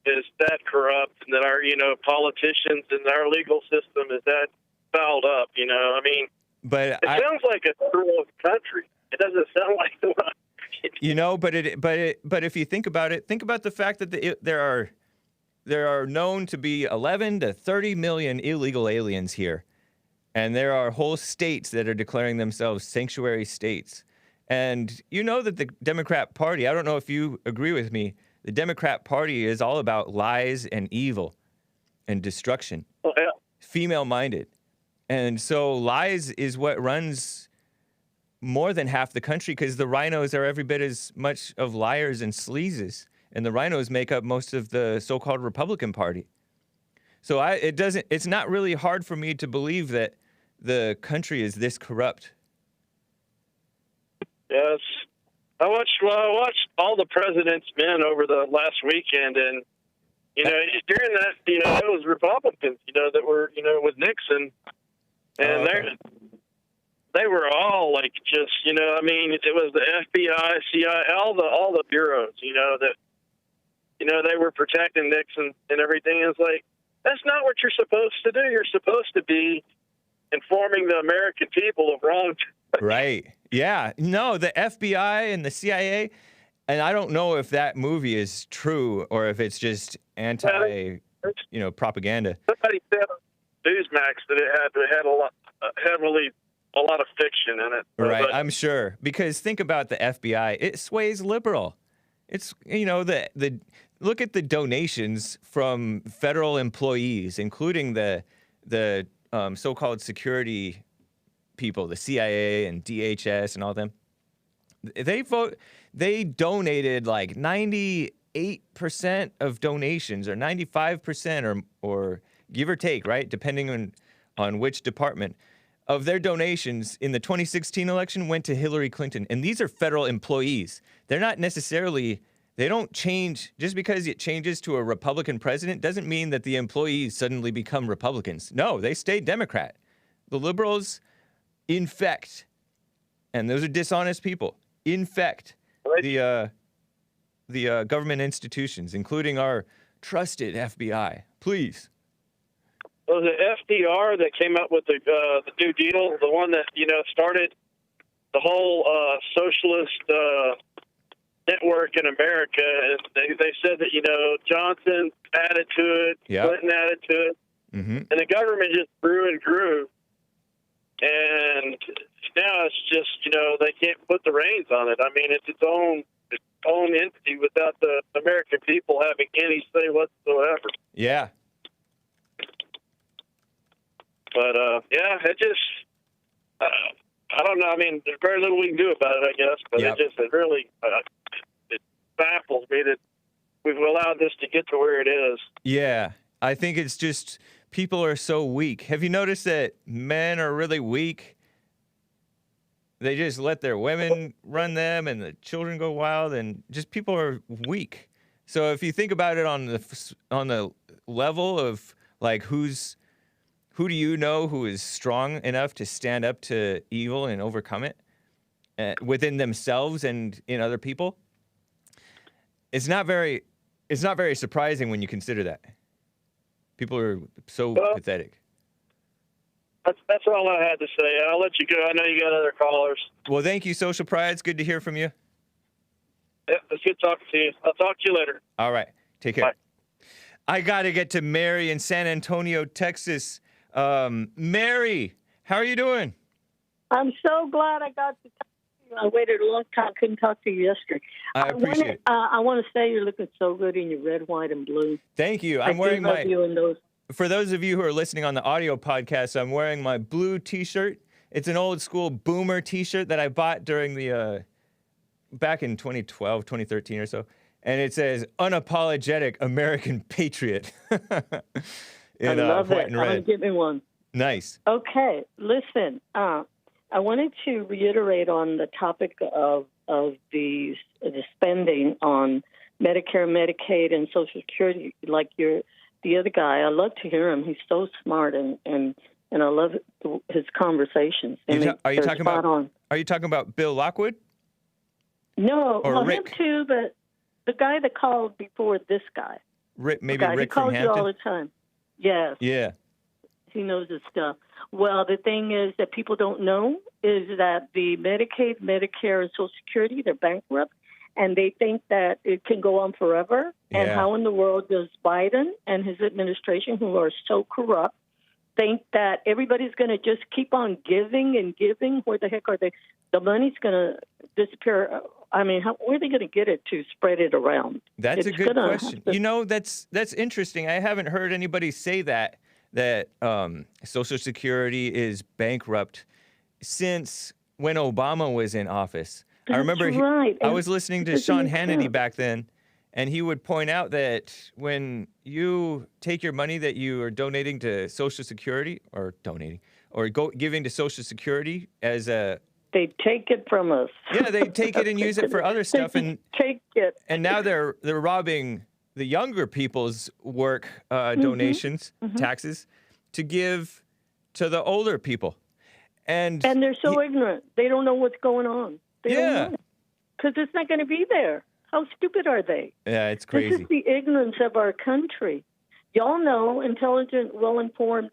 is that corrupt and that our, politicians and our legal system is that fouled up, I mean, But it sounds like a corrupt country. It doesn't sound like the one. But if you think about it, think about the fact that there are known to be 11 to 30 million illegal aliens here. And there are whole states that are declaring themselves sanctuary states. And you know that the Democrat Party, I don't know if you agree with me, the Democrat Party is all about lies and evil and destruction. Oh, yeah. Female-minded. And so lies is what runs more than half the country because the rhinos are every bit as much of liars and sleazes. And the rhinos make up most of the so-called Republican Party. So it's not really hard for me to believe that the country is this corrupt. Yes. I watched all the President's Men over the last weekend, and, during that, it was Republicans, that were, with Nixon, and they were all like just, it was the FBI, CIA, all the bureaus, that, they were protecting Nixon and everything. It's like, that's not what you're supposed to do. You're supposed to be informing the American people of wrong. Right. Yeah. No, the FBI and the CIA, and I don't know if that movie is true or if it's just propaganda. Somebody said on Newsmax that it had a lot of fiction in it. Right. I'm sure. Because think about the FBI. It sways liberal. It's, look at the donations from federal employees, including the so-called security people, the CIA and DHS and all them. They donated like 98% of donations, or 95%, or give or take, right, depending on which department, of their donations in the 2016 election went to Hillary Clinton. And these are federal employees. They're not necessarily, they don't change, just because it changes to a Republican president doesn't mean that the employees suddenly become Republicans. No, they stay Democrat. The liberals infect, and those are dishonest people, infect the government institutions, including our trusted FBI. Please. Was it FDR that came up with the New Deal, the one that started the whole socialist network in America? And they said that Johnson added to it, Clinton added to it, and the government just grew and grew. And now it's just they can't put the reins on it. I mean, it's its own entity without the American people having any say whatsoever. Yeah. But, it just, I don't know. I mean, there's very little we can do about it, I guess. But it really it baffles me that we've allowed this to get to where it is. Yeah. I think it's just people are so weak. Have you noticed that men are really weak? They just let their women run them and the children go wild, and just people are weak. So if you think about it on the level of like who do you know who is strong enough to stand up to evil and overcome it within themselves and in other people? It's not very surprising when you consider that. People are so pathetic. That's all I had to say. I'll let you go. I know you got other callers. Well, thank you, Social Pride. It's good to hear from you. Yeah, it's good talking to you. I'll talk to you later. All right. Take care. Bye. I got to get to Mary in San Antonio, Texas. Mary, how are you doing? I'm so glad I got to talk to you. I waited a long time. Couldn't talk to you yesterday. I appreciate it. I want to say you're looking so good in your red, white, and blue. Thank you. I'm wearing my... you in those. For those of you who are listening on the audio podcast, I'm wearing my blue T-shirt. It's an old school boomer T-shirt that I bought during the back in 2012, 2013 or so, and it says "Unapologetic American Patriot." I love white it. and red. I'm gonna get me one. Nice. Okay, listen. I wanted to reiterate on the topic of the spending on Medicare, Medicaid, and Social Security. Like the other guy, I love to hear him. He's so smart and and I love his conversations. Are you talking spot about? on. Are you talking about Bill Lockwood? No, Or well, Rick? him too, but the guy that called before this guy. Maybe guy, Rick he from calls you all Hampton. the time. Yes. Yeah. He knows his stuff. Well, the thing is that people don't know is that the Medicaid, Medicare, and Social Security, they're bankrupt, and they think that it can go on forever. And Yeah. how in the world does Biden and his administration, who are so corrupt, think that everybody's going to just keep on giving and giving? Where the heck are they? The money's going to disappear. I mean, where are they going to get it to spread it around? That's a It's good gonna question. have to- You know, that's interesting. I haven't heard anybody say that Social Security is bankrupt since when Obama was in office. I remember That's right. I And was listening to it doesn't Sean make Hannity sense. back then, and he would point out that when you take your money that you are donating to Social Security or giving to Social Security as a They take it from us. yeah, they take it and use it for other stuff, They and take it. and now they're robbing the younger people's work donations, taxes, to give to the older people. And And they're so ignorant. They don't know what's going on. They Yeah. don't know. Because it's not going to be there. How stupid are they? yeah, it's This crazy. is the ignorance of our country. Y'all know, intelligent, well-informed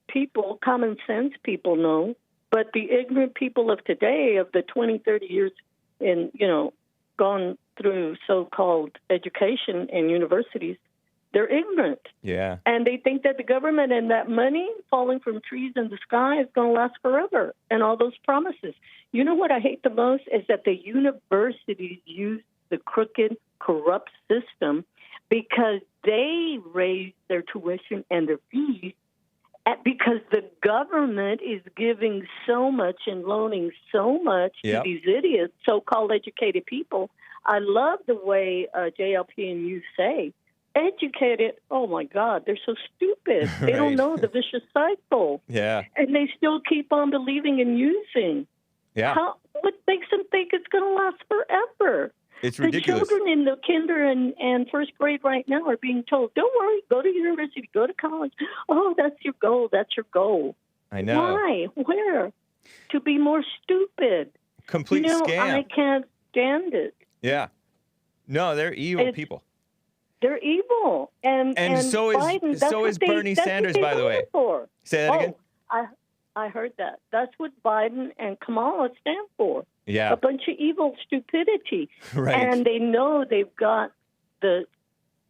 people, common sense people know, but the ignorant people of today, of the 20, 30 years in, gone through so-called education and universities, they're ignorant. Yeah, And they think that the government and that money falling from trees in the sky is going to last forever, and all those promises. You know what I hate the most is that the universities use the crooked, corrupt system because they raise their tuition and their fees because the government is giving so much and loaning so much Yep. to these idiots, so-called educated people. I love the way JLP and you say, educated, oh my God, they're so stupid. They don't Right. know the vicious cycle. yeah, And they still keep on believing and using. yeah. What makes them think it's going to last forever? It's ridiculous. The children in the kinder and first grade right now are being told, don't worry, go to university, go to college. Oh, that's your goal. That's your goal. I know. Why? Where? To be more stupid. Complete scam. I can't stand it. Yeah. No, they're evil It's- people. They're evil. And so is- Biden, that's so what is Bernie that's what Sanders, they by the way. voted For. Say that again. I heard that. That's what Biden and Kamala stand for. Yeah. A bunch of evil stupidity. Right. And they know they've got the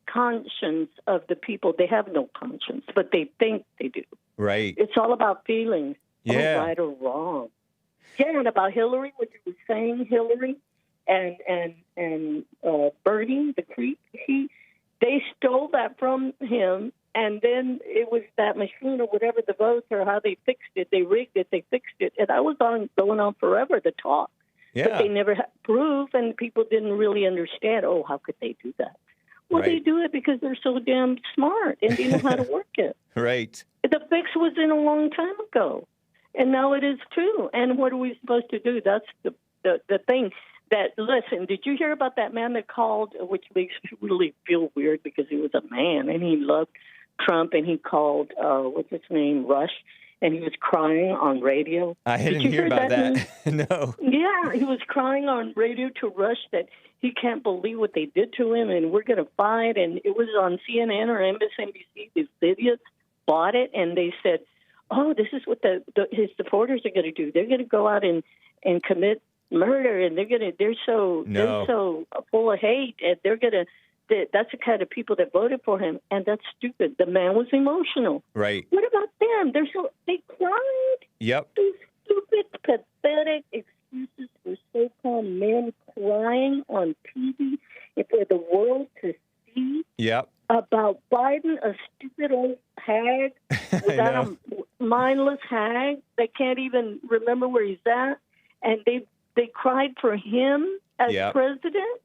conscience of the people. They have no conscience, but they think they do. Right. It's all about feelings, Yeah. right or wrong. Yeah, and about Hillary, what you were saying, Hillary and Bernie, the creep, they stole that from him, and then it was that machine or whatever, the votes or how they fixed it, they rigged it, they fixed it, and that was going on forever, the talk. But Yeah. they never had proof, and people didn't really understand, oh, how could they do that? Well, they Right. do it because they're so damn smart, and they know how to work it. Right. The fix was in a long time ago, and now it is too. And what are we supposed to do? That's the thing. That, listen, did you hear about that man that called, which makes me really feel weird because he was a man, and he loved Trump, and he called, what's his name, Rush, and he was crying on radio. I Did didn't you hear about news? that. No. Yeah, he was crying on radio to Rush that he can't believe what they did to him, and we're going to fight. And it was on CNN or MSNBC. These idiots bought it, and they said, oh, this is what his supporters are going to do. They're going to go out and commit murder, and they're so full of hate, and that's the kind of people that voted for him, and that's stupid. The man was emotional. Right. What about them? They cried. Yep. These stupid, pathetic excuses for so-called men crying on TV and for the world to see Yep. about Biden, a stupid old hag, without a mindless hag that can't even remember where he's at, and they cried for him as president.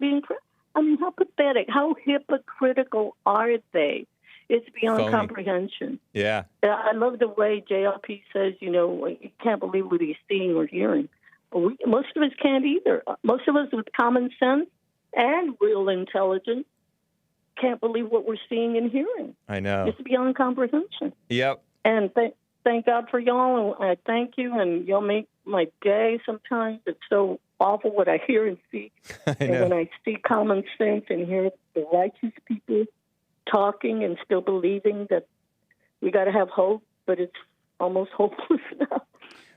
I mean, how pathetic, how hypocritical are they? It's beyond Phony. comprehension. Yeah. I love the way JLP says, you can't believe what he's seeing or hearing. But most of us can't either. Most of us with common sense and real intelligence can't believe what we're seeing and hearing. I know. It's beyond comprehension. Yep. And thank God for y'all, and I thank you, and y'all make my day sometimes. It's so awful what I hear and see. And when I see common sense and hear the righteous people talking and still believing that we got to have hope, but it's almost hopeless now.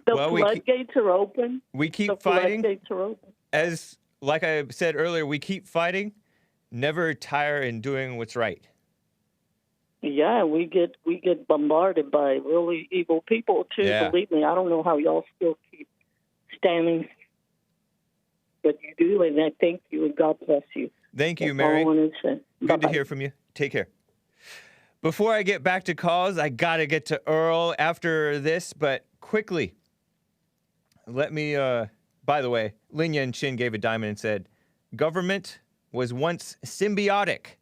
The floodgates are open. We keep the fighting. Floodgates are open. As, like I said earlier, we keep fighting, never tire in doing what's right. Yeah, we get bombarded by really evil people, too. Yeah. Believe me, I don't know how y'all still keep standing, but you do, and I thank you, and God bless you. Thank you, That's Mary. all I wanted to say. Good Bye-bye. to hear from you. Take care. Before I get back to calls, I got to get to Earl after this, but quickly, let me, by the way, Lin Yan Chin gave a diamond and said, government was once symbiotic,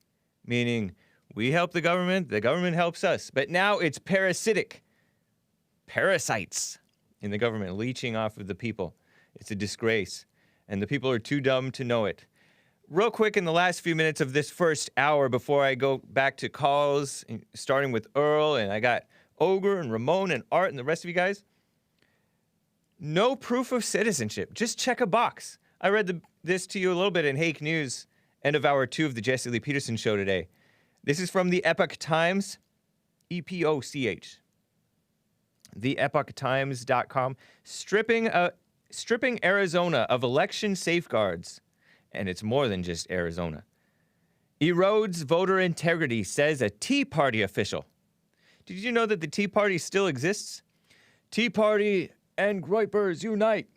meaning we help the government helps us. But now it's parasitic. Parasites in the government leeching off of the people. It's a disgrace. And the people are too dumb to know it. Real quick, in the last few minutes of this first hour before I go back to calls, starting with Earl, and I got Ogre and Ramon and Art and the rest of you guys. No proof of citizenship. Just check a box. I read this to you a little bit in Hake News, end of hour 2 of the Jesse Lee Peterson show today. This is from the Epoch Times, EPOCH. TheEpochTimes.com. Stripping Arizona of election safeguards. And it's more than just Arizona. Erodes voter integrity, says a Tea Party official. Did you know that the Tea Party still exists? Tea Party and Groypers unite.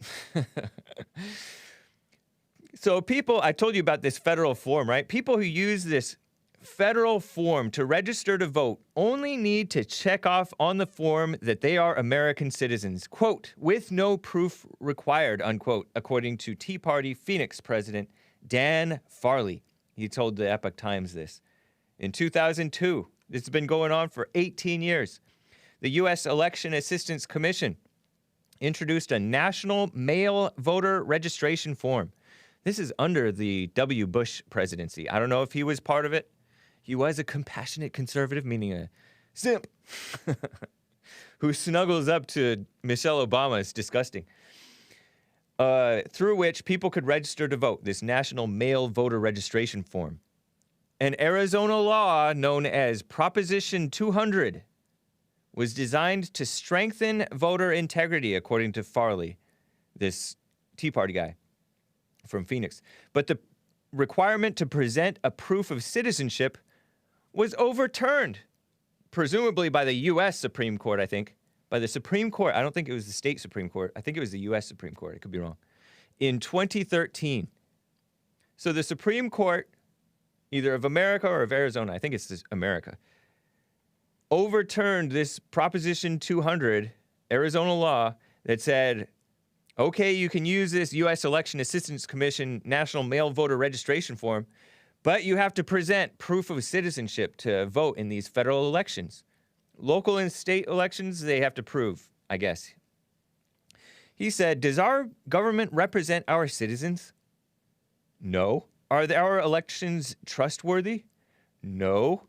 So people, I told you about this federal form, right? People who use this federal form to register to vote only need to check off on the form that they are American citizens, quote, with no proof required, unquote, according to Tea Party Phoenix president Dan Farley. He told the Epoch Times this. In 2002, this has been going on for 18 years. The U.S. Election Assistance Commission introduced a national mail voter registration form. This is under the W. Bush presidency. I don't know if he was part of it. He was a compassionate conservative, meaning a simp, who snuggles up to Michelle Obama. It's disgusting. Through which people could register to vote, this national mail voter registration form. An Arizona law known as Proposition 200 was designed to strengthen voter integrity, according to Farley, this Tea Party guy from Phoenix. But the requirement to present a proof of citizenship was overturned, presumably by the U.S. Supreme Court, I think. By the Supreme Court. I don't think it was the state Supreme Court. I think it was the U.S. Supreme Court. I could be wrong. In 2013. So the Supreme Court, either of America or of Arizona, I think it's America, overturned this Proposition 200 Arizona law that said, okay, you can use this U.S. Election Assistance Commission national mail voter registration form, but you have to present proof of citizenship to vote in these federal elections. Local and state elections, they have to prove, I guess. He said, does our government represent our citizens? No. Are our elections trustworthy? No.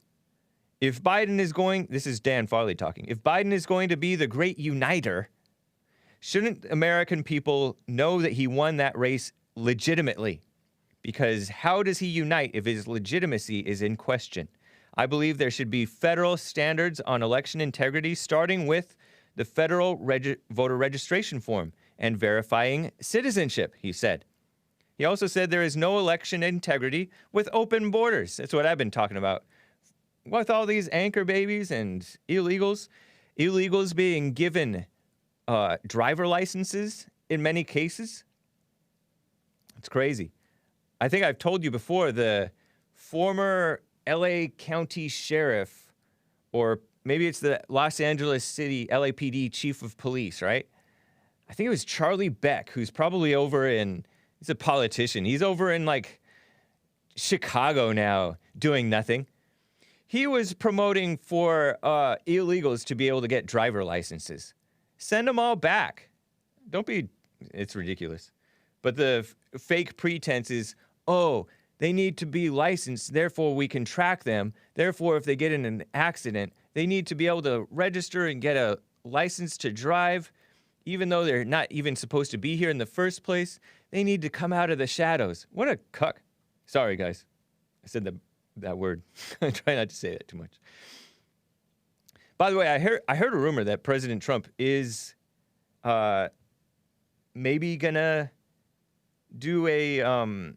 If Biden is going, this is Dan Farley talking, if Biden is going to be the great uniter, shouldn't American people know that he won that race legitimately? Because how does he unite if his legitimacy is in question? I believe there should be federal standards on election integrity, starting with the federal voter registration form and verifying citizenship, he said. He also said there is no election integrity with open borders. That's what I've been talking about. With all these anchor babies and illegals being given driver licenses in many cases. It's crazy. I think I've told you before, the former LA County Sheriff, or maybe it's the Los Angeles City LAPD Chief of Police, right? I think it was Charlie Beck, who's probably over in, he's a politician. He's over in like Chicago now doing nothing. He was promoting for illegals to be able to get driver licenses. Send them all back. Don't be, it's ridiculous. But the fake pretense is, oh, they need to be licensed, therefore we can track them. Therefore, if they get in an accident, they need to be able to register and get a license to drive, even though they're not even supposed to be here in the first place. They need to come out of the shadows. What a cuck. Sorry, guys. I said that word. I try not to say that too much. By the way, I heard a rumor that President Trump is maybe gonna do a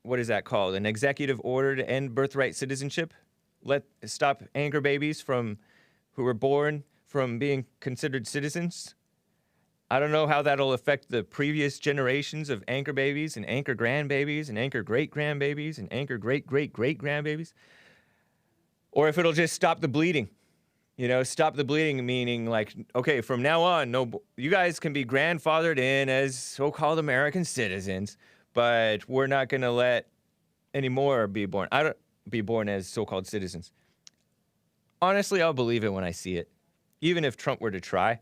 what is that called? An executive order to end birthright citizenship. Stop anchor babies who were born from being considered citizens. I don't know how that'll affect the previous generations of anchor babies and anchor grandbabies and anchor great-grandbabies and anchor great-great-great-grandbabies. Or if it'll just stop the bleeding. You know, stop the bleeding, meaning like, okay, from now on, you guys can be grandfathered in as so-called American citizens, but we're not going to let any more be born as so-called citizens. Honestly, I'll believe it when I see it, even if Trump were to try.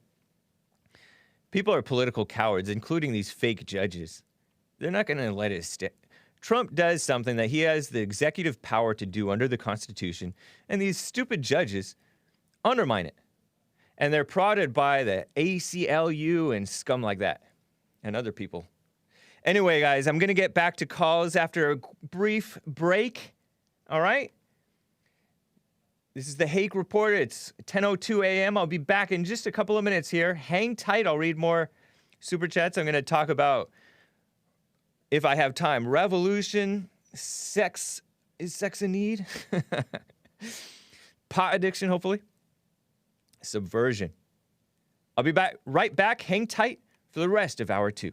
People are political cowards, including these fake judges. They're not going to let it stay. Trump does something that he has the executive power to do under the Constitution, and these stupid judges undermine it. And they're prodded by the ACLU and scum like that, and other people. Anyway, guys, I'm going to get back to calls after a brief break. All right? This is the Hake Report. It's 10:02 a.m. I'll be back in just a couple of minutes here. Hang tight. I'll read more super chats. I'm going to talk about, if I have time, revolution, sex. Is sex a need? Pot addiction, hopefully. Subversion. I'll be right back. Hang tight for the rest of hour 2.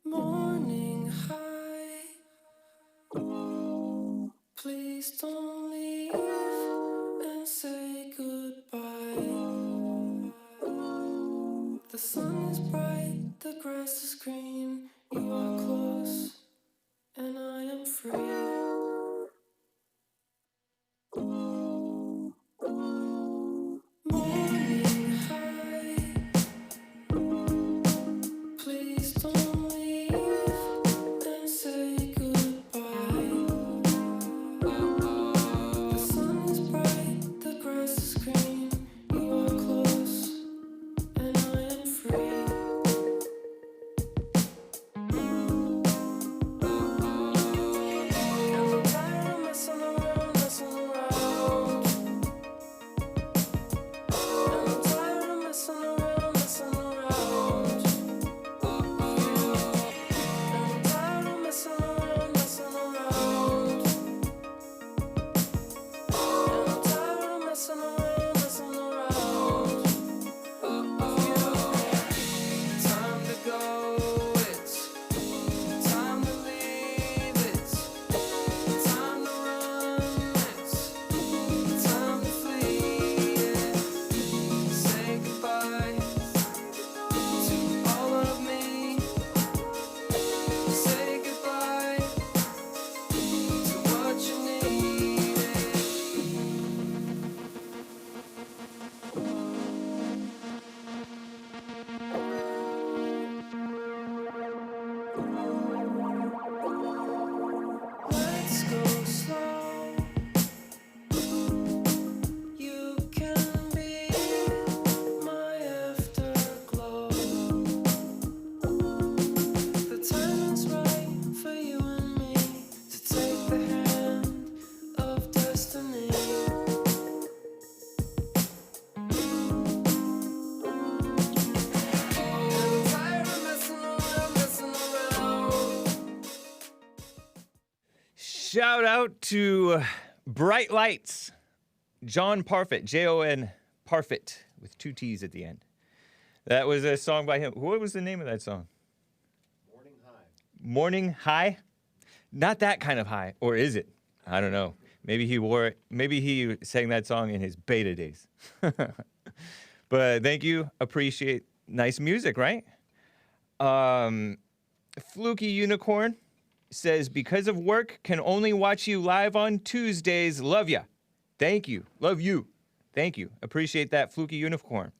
Morning high. Please don't leave and say goodbye. The sun is bright, the grass is green. You are close, and I am free. Morning high. Please don't leave and say goodbye. The sun is bright, the grass is green. You are close, and I am free. And I'm tired of messing around, messing around. And I'm tired of messing around, messing around. And I'm tired of messing around, messing around. And I'm tired of messing around, messing around. Time to go, it's time to leave, it's time to run, it's time to flee. Say goodbye to all of me. Say goodbye to what you needed. Let's go slow. You can be my afterglow. The timing's right for you and me to take the hand of destiny. And I'm tired of messing around, messing around. Shout out to Bright Lights. John Parfitt, Jon Parfitt, with 2 T's at the end. That was a song by him. What was the name of that song? Morning High. Morning High? Not that kind of high. Or is it? I don't know. Maybe he wore it. Maybe he sang that song in his beta days. But thank you. Appreciate nice music, right? Fluky Unicorn says, because of work, can only watch you live on Tuesdays. Love ya. Thank you. Love you. Thank you. Appreciate that, Fluky Unicorn.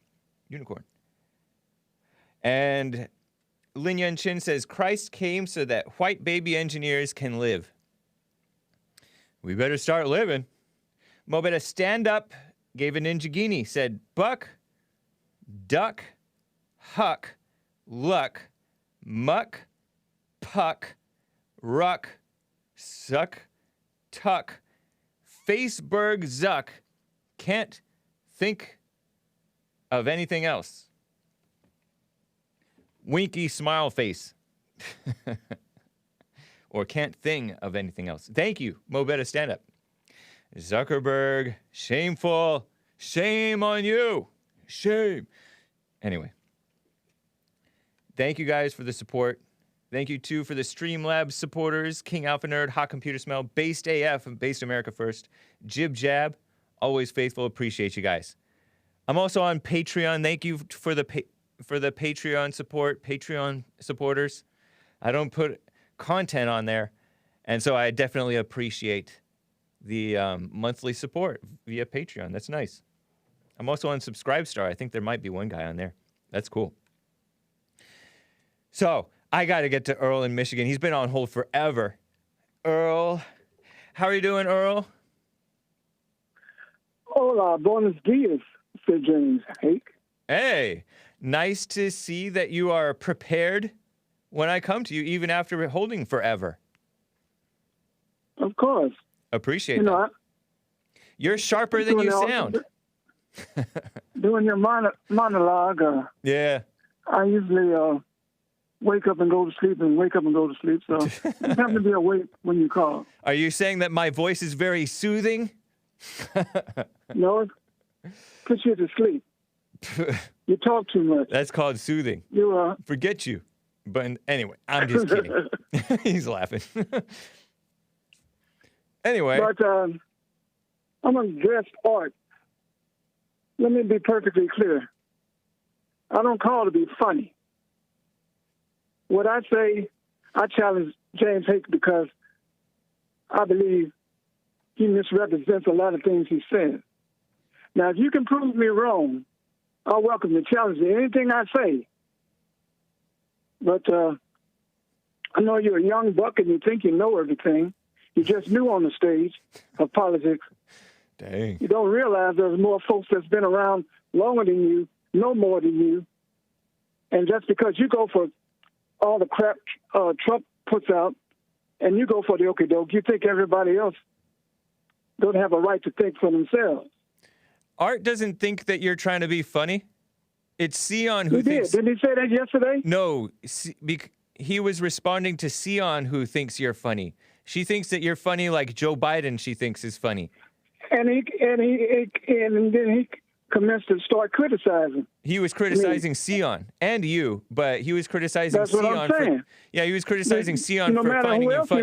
And Lin Yun Chin says, Christ came so that white baby engineers can live. We better start living. Mo better stand up, gave a ninja guinea, said, buck, duck, huck, luck, muck, puck, ruck, suck, tuck, faceberg, zuck, can't think of anything else. Winky smile face. Or can't think of anything else. Thank you, Mo Better Stand Up. Zuckerberg, shameful, shame on you, shame. Anyway, thank you guys for the support. Thank you, too, for the Streamlabs supporters, King Alpha Nerd, Hot Computer Smell, Based AF, and Based America First, Jib Jab, always faithful, appreciate you guys. I'm also on Patreon. Thank you for the Patreon support, Patreon supporters. I don't put content on there, and so I definitely appreciate the monthly support via Patreon. That's nice. I'm also on Subscribestar. I think there might be one guy on there. That's cool. So, I got to get to Earl in Michigan. He's been on hold forever. Earl, how are you doing, Earl? Hola, buenos dias, Sir James Hake. Hey, nice to see that you are prepared when I come to you, even after holding forever. Of course. Appreciate that. You're sharper than you sound. Doing your monologue, yeah. I usually wake up and go to sleep and wake up and go to sleep, so you have to be awake when you call. Are you saying that my voice is very soothing? No, puts you to sleep. You talk too much. That's called soothing. Forget you. But anyway, I'm just kidding. He's laughing. Anyway. But I'm going to address art. Let me be perfectly clear. I don't call to be funny. What I say, I challenge James Hake because I believe he misrepresents a lot of things he says. Now, if you can prove me wrong, I'll welcome the challenge to anything I say. But I know you're a young buck and you think you know everything. You're just new on the stage of politics. Dang. You don't realize there's more folks that's been around longer than you, know more than you. And just because you go for all the crap Trump puts out and you go for the okie doke, you think everybody else don't have a right to think for themselves. Art doesn't think that you're trying to be funny. It's Sion who thinks... Didn't he say that yesterday? No, he was responding to Sion who thinks you're funny. She thinks that you're funny like Joe Biden she thinks is funny. And then he commenced to start criticizing. He was criticizing Sion and you, but he was criticizing That's Sion what I'm saying. he was criticizing Sion no for matter finding who you else funny.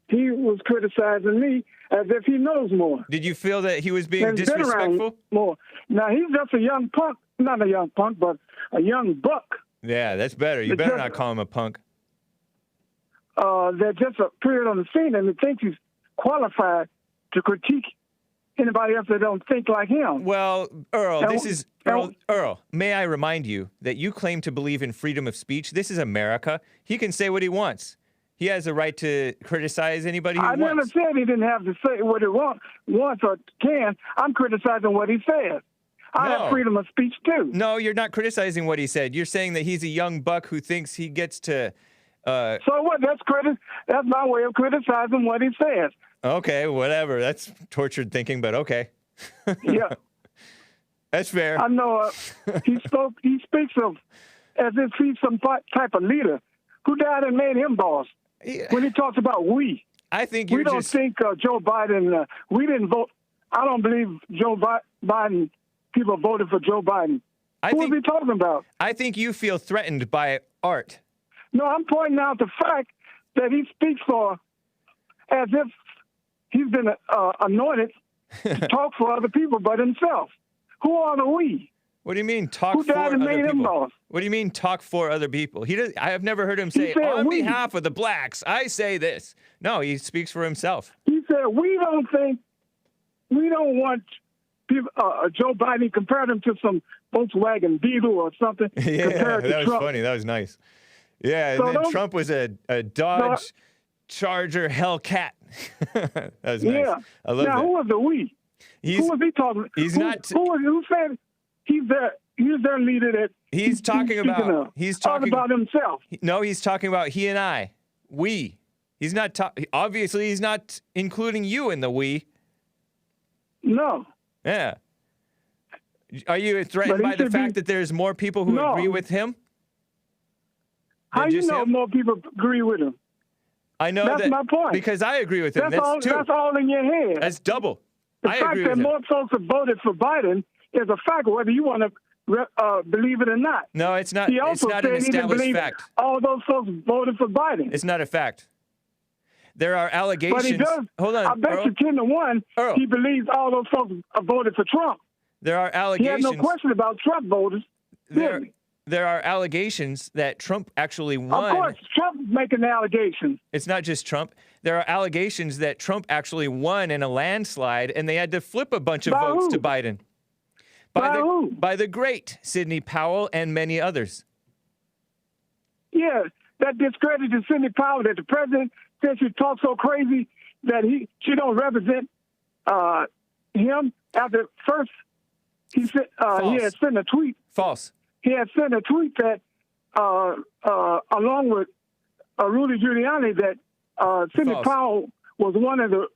He was criticizing me as if he knows more. Did you feel that he was being disrespectful? More. Now, he's just a young punk. Not a young punk, but a young buck. Yeah, that's better. You better not call him a punk. That just appeared on the scene and he thinks he's qualified to critique anybody else that don't think like him. Well, Earl, Earl, may I remind you that you claim to believe in freedom of speech. This is America. He can say what he wants. He has a right to criticize anybody he wants. I never said he didn't have to say what he wants or can. I'm criticizing what he says. I have freedom of speech, too. No, you're not criticizing what he said. You're saying that he's a young buck who thinks he gets to... So what? That's my way of criticizing what he says. Okay, whatever. That's tortured thinking, but okay. Yeah. That's fair. I know he speaks of as if he's some type of leader. Who died and made him boss? Yeah. When he talks about we. I think we don't think Joe Biden, we didn't vote. I don't believe Joe Biden, people voted for Joe Biden. Who is he talking about? I think you feel threatened by art. No, I'm pointing out the fact that he speaks for as if he's been anointed to talk for other people but himself. Who are the we? What do you mean talk Who for died and other made people? him boss? What do you mean talk for other people? I have never heard him say, on behalf of the blacks, I say this. No, he speaks for himself. He said, we don't want people, Joe Biden compared him to some Volkswagen Beetle or something. Yeah, compared to that was Trump. funny. That was nice. Yeah, So and then those- Trump was a Dodge Charger Hellcat. That was nice. Yeah. I love now, that. who was the we? He's Who was he talking? he's who, not- Who said he's their leader? That he's talking speaking about of? he's All talking about himself. No, he's talking about he and I. We. He's not obviously he's not including you in the we. No. Yeah. Are you threatened But he by the should fact be- that there's more people who No. agree with him? How than you just know him? more people agree with him? I know That's that my point. because I agree with him. That's all. two. That's all in your head. That's double. The I fact agree that with him. more folks have voted for Biden is a fact, whether you want to believe it or not. No, it's not. He It's also not said an he didn't established believe fact. all those folks voted for Biden. It's not a fact. There are allegations. But he does. Hold on, I bet Earl. you 10 to 1, Earl. he believes all those folks voted for Trump. There are He had allegations. no question about Trump voters. There, did he? there are allegations that Trump actually Of won. course, Trump's making allegations. It's not just Trump. There are allegations that Trump actually won in a landslide, and they had to flip a bunch of By votes who? to Biden. By who? By the great Sidney Powell and many others. Yeah, that discredited Sidney Powell, that the president said she talked so crazy that she don't represent him. After first, he said he had sent a tweet. False. He had sent a tweet that, along with Rudy Giuliani, that Sidney False. Powell was one of the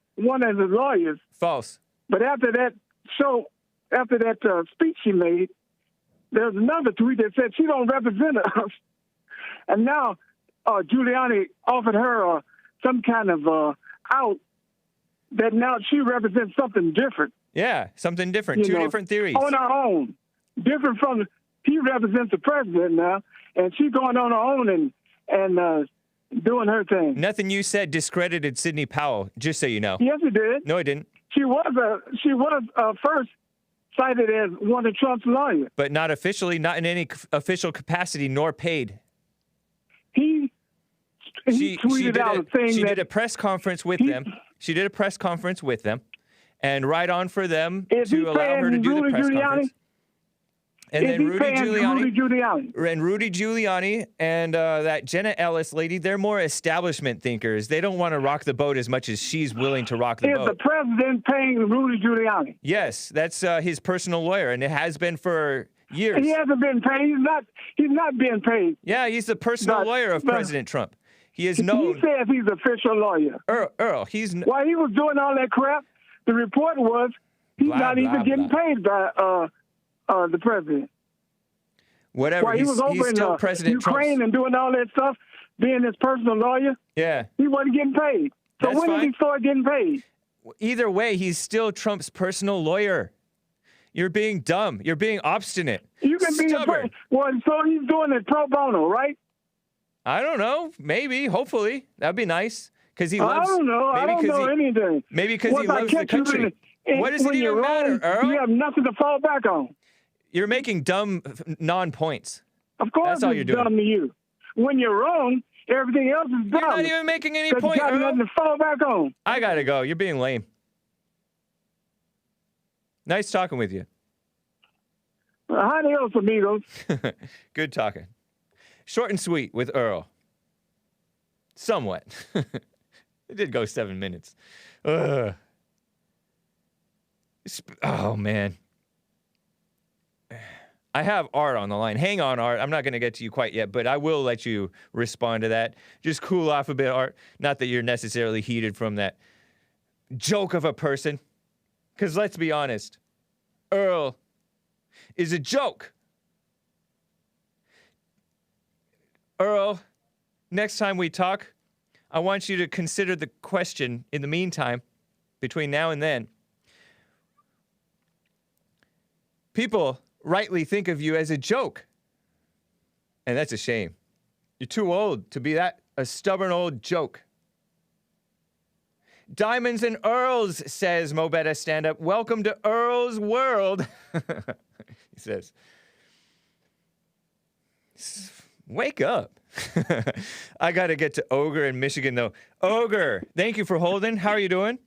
lawyers. False. But after that speech she made, there's another tweet that said she don't represent us. And now Giuliani offered her some kind of out that now she represents something different. Yeah, something different. Two different theories. On her own. Different from, he represents the president now, and she's going on her own and doing her thing. Nothing you said discredited Sidney Powell, just so you know. Yes, it did. No, it didn't. She was first cited as one of Trump's lawyers. But not officially, not in any official capacity, nor paid. He tweeted out a thing she that did a press conference with them. She did a press conference with them, and right on for them Is he to allow her to paying do the Rudy press Giuliani? conference. And is then he Rudy paying Giuliani, Rudy Giuliani? and Rudy Giuliani and that Jenna Ellis lady, they're more establishment thinkers. They don't want to rock the boat as much as she's willing to rock the Is the boat. president paying Rudy Giuliani? Yes, that's his personal lawyer, and it has been for years. He hasn't been paid. He's not being paid. Yeah, he's the personal But- lawyer of but- President Trump. He is He known. says he's official lawyer. Earl, he's While he was doing all that crap, the report was he's Blah, not blah, even getting blah. paid by the president. whatever. While he was He's over in still President Ukraine Trump's. and doing all that stuff, being his personal lawyer, Yeah. he wasn't getting paid. So That's when did fine. he start getting paid? Either way, he's still Trump's personal lawyer. You're being dumb. You're being obstinate. You can be Stubborn. well, so he's doing it pro bono, right? I don't know. Maybe. Hopefully. That'd be nice. Because he I loves. don't know. I Maybe don't 'cause know he, anything. Maybe because he Once I loves the catch you country. What does when it you're even matter, wrong, Earl? You have nothing to fall back on. You're making dumb non-points. Of course, That's all you're it's doing. dumb to you. When you're wrong, everything else is dumb. You're not even making any 'Cause point, you got Earl. nothing to fall back on. I gotta go. You're being lame. Nice talking with you. Adios, amigos. Good talking. Short and sweet with Earl. Somewhat. It did go 7 minutes. Ugh. Oh, man. I have Art on the line. Hang on, Art. I'm not going to get to you quite yet, but I will let you respond to that. Just cool off a bit, Art. Not that you're necessarily heated from that joke of a person. Because let's be honest, Earl is a joke. Earl, next time we talk, I want you to consider the question in the meantime, between now and then. People rightly think of you as a joke. And that's a shame. You're too old to be a stubborn old joke. Diamonds and Earls, says Mobetta Stand Up. Welcome to Earl's world. He says, wake up. I got to get to Ogre in Michigan, though. Ogre, thank you for holding. How are you doing?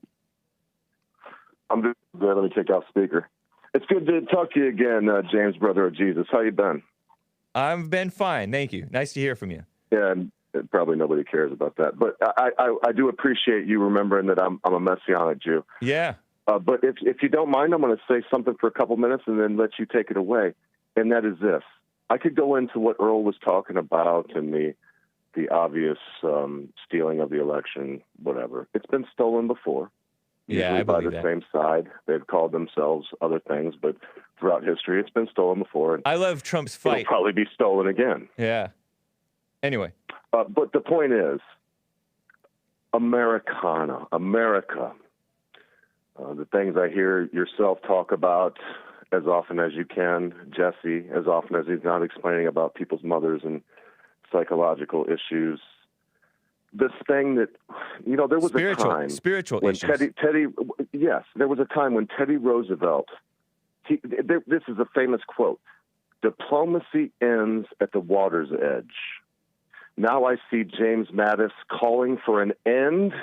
I'm doing good. Let me check out speaker. It's good to talk to you again, James, brother of Jesus. How you been? I've been fine, thank you. Nice to hear from you. Yeah, and probably nobody cares about that, but I do appreciate you remembering that I'm a Messianic Jew. Yeah. But if you don't mind, I'm going to say something for a couple minutes and then let you take it away. And that is this: I could go into what Earl was talking about and the obvious stealing of the election, whatever. It's been stolen before. Yeah, Usually I believe by the that. same side. They've called themselves other things, but throughout history, it's been stolen before. And I love Trump's it'll fight. probably be stolen again. Yeah. Anyway. But the point is, Americana, America, the things I hear yourself talk about as often as you can, Jesse, as often as he's not explaining about people's mothers and psychological issues. This thing that, there was a time spiritual when issues. yes, there was a time when Teddy Roosevelt, this is a famous quote: "Diplomacy ends at the water's edge." Now I see James Mattis calling for an end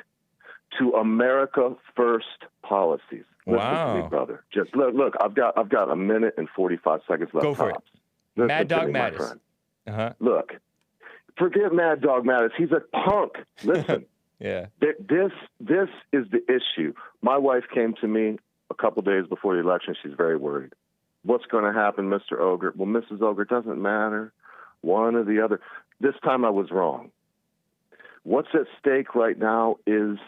to America First policies. Listen to me, brother. Just look. I've got a minute and 45 seconds left. Go for tops. it. Listen Mad to Dog me, my Mattis. friend. Uh-huh. Look, forget Mad Dog Mattis. He's a punk. Listen. Yeah. This is the issue. My wife came to me a couple days before the election. She's very worried. What's going to happen, Mr. Ogre? Well, Mrs. Ogre, it doesn't matter. One or the other. This time I was wrong. What's at stake right now is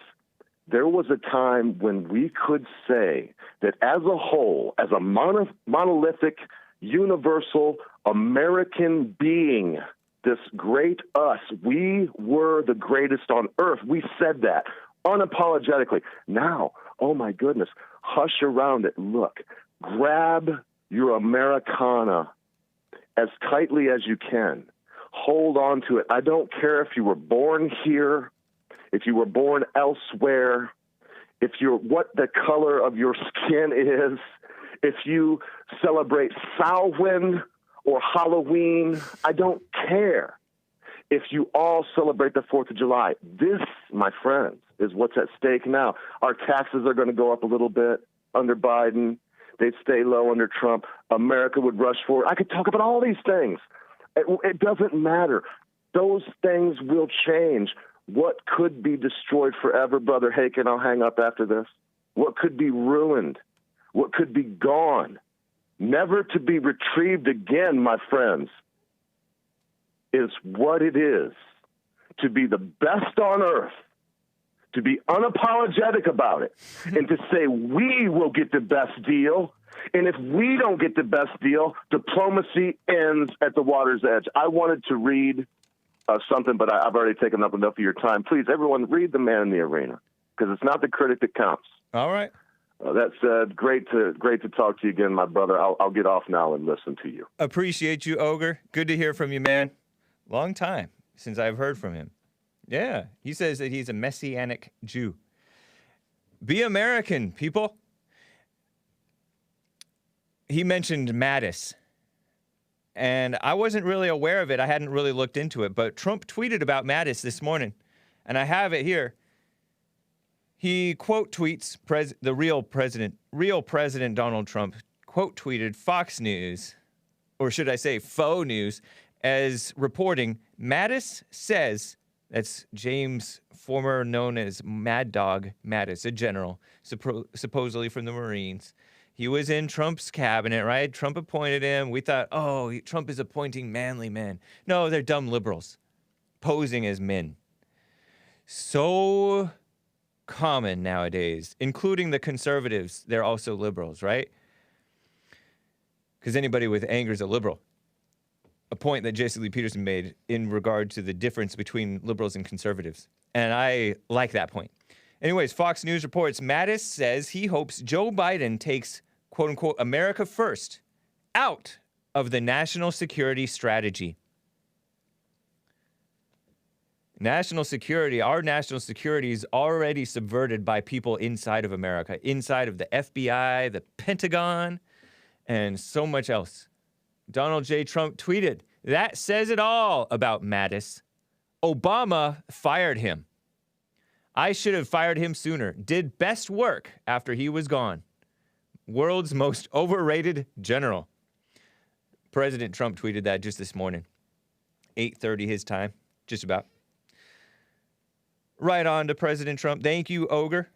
there was a time when we could say that as a whole, as a monolithic, universal American being, this great us, we were the greatest on earth. We said that unapologetically. Now, oh my goodness, hush around it. Look, grab your Americana as tightly as you can. Hold on to it. I don't care if you were born here, if you were born elsewhere, if you're what the color of your skin is, if you celebrate Samhain or Halloween. I don't care if you all celebrate the 4th of July. This, my friends, is what's at stake now. Our taxes are going to go up a little bit under Biden. They'd stay low under Trump. America would rush forward. I could talk about all these things. It doesn't matter. Those things will change. What could be destroyed forever, Brother Hake, and I'll hang up after this? What could be ruined? What could be gone? Never to be retrieved again, my friends, is what it is to be the best on earth, to be unapologetic about it, and to say we will get the best deal. And if we don't get the best deal, diplomacy ends at the water's edge. I wanted to read something, but I've already taken up enough of your time. Please, everyone, read The Man in the Arena, because it's not the critic that counts. All right. That said, great to talk to you again, my brother. I'll get off now and listen to you. Appreciate you, Ogre. Good to hear from you, man. Long time since I've heard from him. Yeah, he says that he's a Messianic Jew. Be American, people. He mentioned Mattis, and I wasn't really aware of it. I hadn't really looked into it, but Trump tweeted about Mattis this morning, and I have it here. He quote tweets the real President Donald Trump quote tweeted Fox News, or should I say faux news, as reporting Mattis says, that's James, former known as Mad Dog Mattis, a general, supposedly from the Marines. He was in Trump's cabinet, right? Trump appointed him. We thought, Trump is appointing manly men. No, they're dumb liberals posing as men. So common nowadays, including the conservatives. They're also liberals, right? Because anybody with anger is a liberal. A point that Jesse Lee Peterson made in regard to the difference between liberals and conservatives. And I like that point. Anyways, Fox News reports Mattis says he hopes Joe Biden takes, quote unquote, America first out of the national security strategy. National security, our national security is already subverted by people inside of America, inside of the FBI, the Pentagon, and so much else. Donald J. Trump tweeted, "That says it all about Mattis. Obama fired him. I should have fired him sooner. Did best work after he was gone. world's most overrated general. President Trump tweeted that just this morning. 8:30 his time, just about. Right on to President Trump. Thank you, Ogre.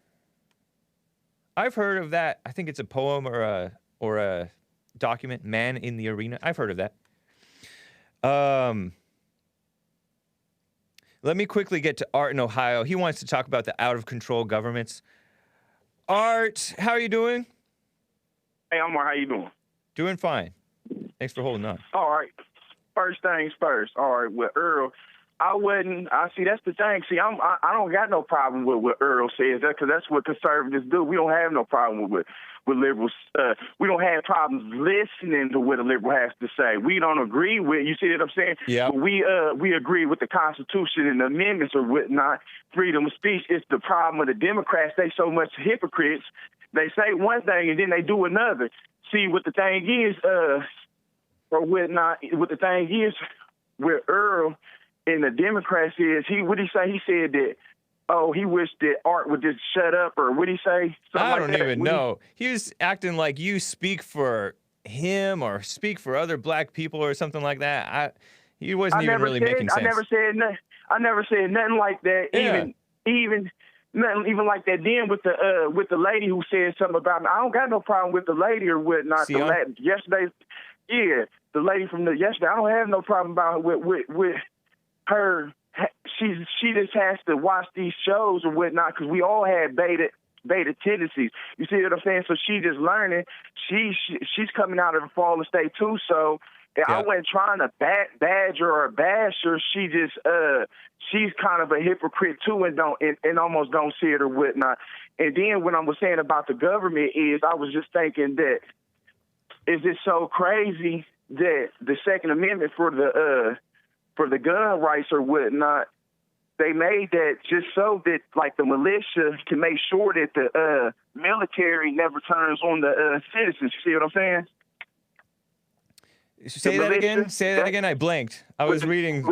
I've heard of that. I think it's a poem or a document, Man in the Arena. I've heard of that. Let me quickly get to Art in Ohio. He wants to talk about the out-of-control governments. Art, how are you doing? Hey, Omar, how you doing? Doing fine. Thanks for holding on. All right. First things first. All right, with Earl, see, that's the thing. See, I don't got no problem with what Earl says, because that's what conservatives do. We don't have no problem with liberals. We don't have problems listening to what a liberal has to say. We don't agree with, you see what I'm saying? Yeah. We agree with the Constitution and the amendments or whatnot, freedom of speech. It's the problem with the Democrats. They so much hypocrites. They say one thing and then they do another. See, what the thing is, with Earl and the Democrats is, what did he say? He said that, he wished that Art would just shut up, or what did he say? I don't even know. He was acting like you speak for him or speak for other black people or something like that. He wasn't even really making sense. I never said nothing like that. Yeah. Even nothing even like that. Then with the lady who said something about me, I don't got no problem with the lady or whatnot. Yesterday, yeah, the lady from yesterday, I don't have no problem about with her. She just has to watch these shows or whatnot, because we all had beta tendencies. You see what I'm saying? So she just learning. She's coming out of the fallen state too. So I wasn't trying to badger or bash her. She just she's kind of a hypocrite too, and almost don't see it or whatnot. And then what I was saying about the government is, I was just thinking that, is it so crazy that the Second Amendment for the gun rights or whatnot, they made that just so that, like, the militia can make sure that the military never turns on the citizens. You see what I'm saying? Say that again. Say that again. I blanked. I was reading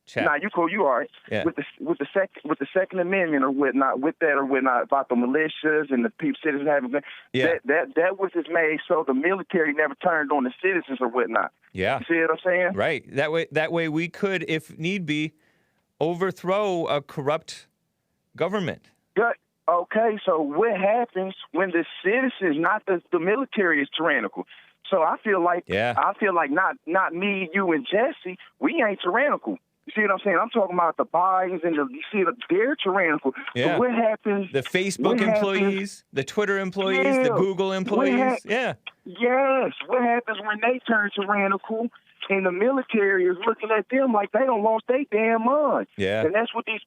chat. Nah, you cool. You all right? Yeah. With the Second Amendment or whatnot, about the militias and the people, citizens having guns. Yeah. That was just made so the military never turned on the citizens or whatnot. Yeah. You see what I'm saying? Right. That way we could, if need be, overthrow a corrupt government. Good. Okay, so what happens when the citizens, not the military, is tyrannical? So I feel like not me, you, and Jesse, we ain't tyrannical. You see what I'm saying? I'm talking about the Bidens and they're tyrannical. Yeah. So what happens? The Facebook employees, the Twitter employees, the Google employees. Yes. What happens when they turn tyrannical and the military is looking at them like they don't lost their damn mind? Yeah. And that's what these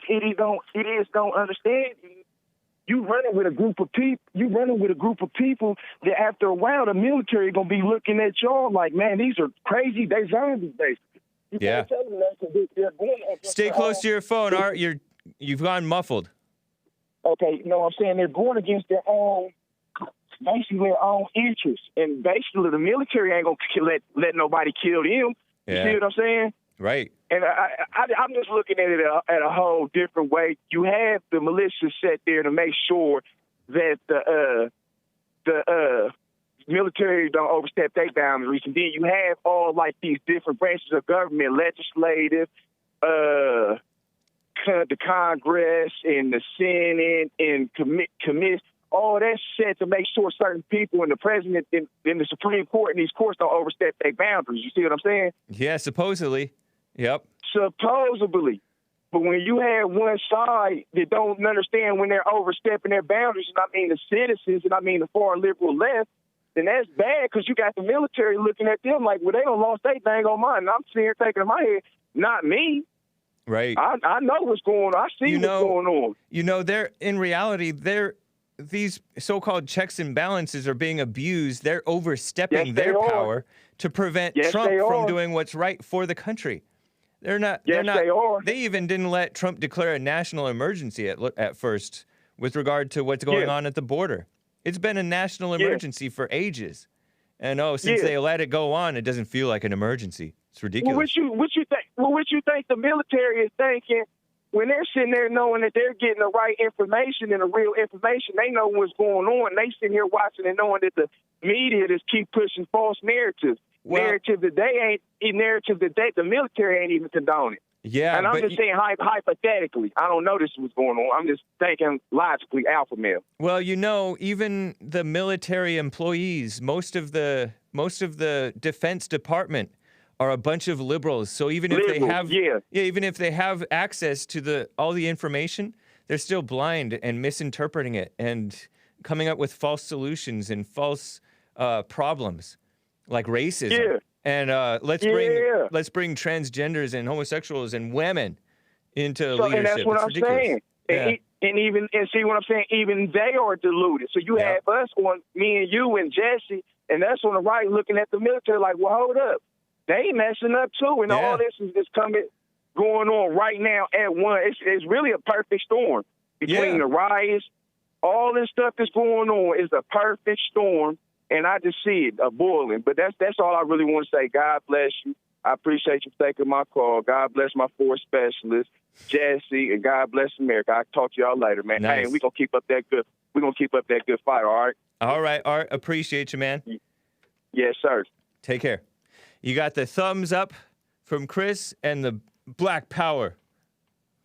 idiots don't understand. You running with a group of people that after a while the military gonna be looking at y'all like, man, these are crazy. They zombies, basically. You Yeah. can't tell them that 'cause they're going Stay close to your phone, Art. You've gone muffled. Okay, no, I'm saying they're going against their own interests, and basically the military ain't gonna let nobody kill them. You see what I'm saying? Right. And I'm just looking at it at a whole different way. You have the militia set there to make sure that the military don't overstep their boundaries, and then you have all like these different branches of government, legislative, the Congress and the Senate and committee, all that shit to make sure certain people and the president and the Supreme Court and these courts don't overstep their boundaries. You see what I'm saying? Yeah, supposedly. Yep. Supposedly. But when you have one side that don't understand when they're overstepping their boundaries, and I mean the citizens, and I mean the far liberal left, then that's bad, because you got the military looking at them like, well, they don't lost their thing on mine. And I'm sitting here thinking in my head, not me. Right. I know what's going on. I see what's going on. You know, in reality, these so-called checks and balances are being abused. They're overstepping their power to prevent Trump from doing what's right for the country. They're not. Yes, they are. They even didn't let Trump declare a national emergency at first with regard to what's going on at the border. It's been a national emergency for ages. And since they let it go on, it doesn't feel like an emergency. It's ridiculous. What you think the military is thinking when they're sitting there knowing that they're getting the right information and the real information, they know what's going on. They sitting here watching and knowing that the media just keep pushing false narratives. Narratives that the military ain't even condoning. Yeah, and I'm just saying hypothetically. I don't know this is what's going on. I'm just thinking logically, alpha male. Well, even the military employees, most of the Defense Department are a bunch of liberals. So even if they have even if they have access to all the information, they're still blind and misinterpreting it and coming up with false solutions and false problems like racism. Yeah. And let's bring transgenders and homosexuals and women into leadership. And that's what it's I'm ridiculous. saying. Yeah. And see what I'm saying? Even they are deluded. So you have us on, me and you and Jesse, and us on the right looking at the military like, well, hold up. They messing up too. And all this is just going on right now at once. It's really a perfect storm between the riots. All this stuff that's going on is a perfect storm. And I just see it boiling. But that's all I really want to say. God bless you. I appreciate you taking my call. God bless my 4 specialists, Jesse, and God bless America. I'll talk to y'all later, man. Nice. Hey, we're gonna keep up that good fight, all right? All right, Art. Appreciate you, man. Yes, sir. Take care. You got the thumbs up from Chris and the black power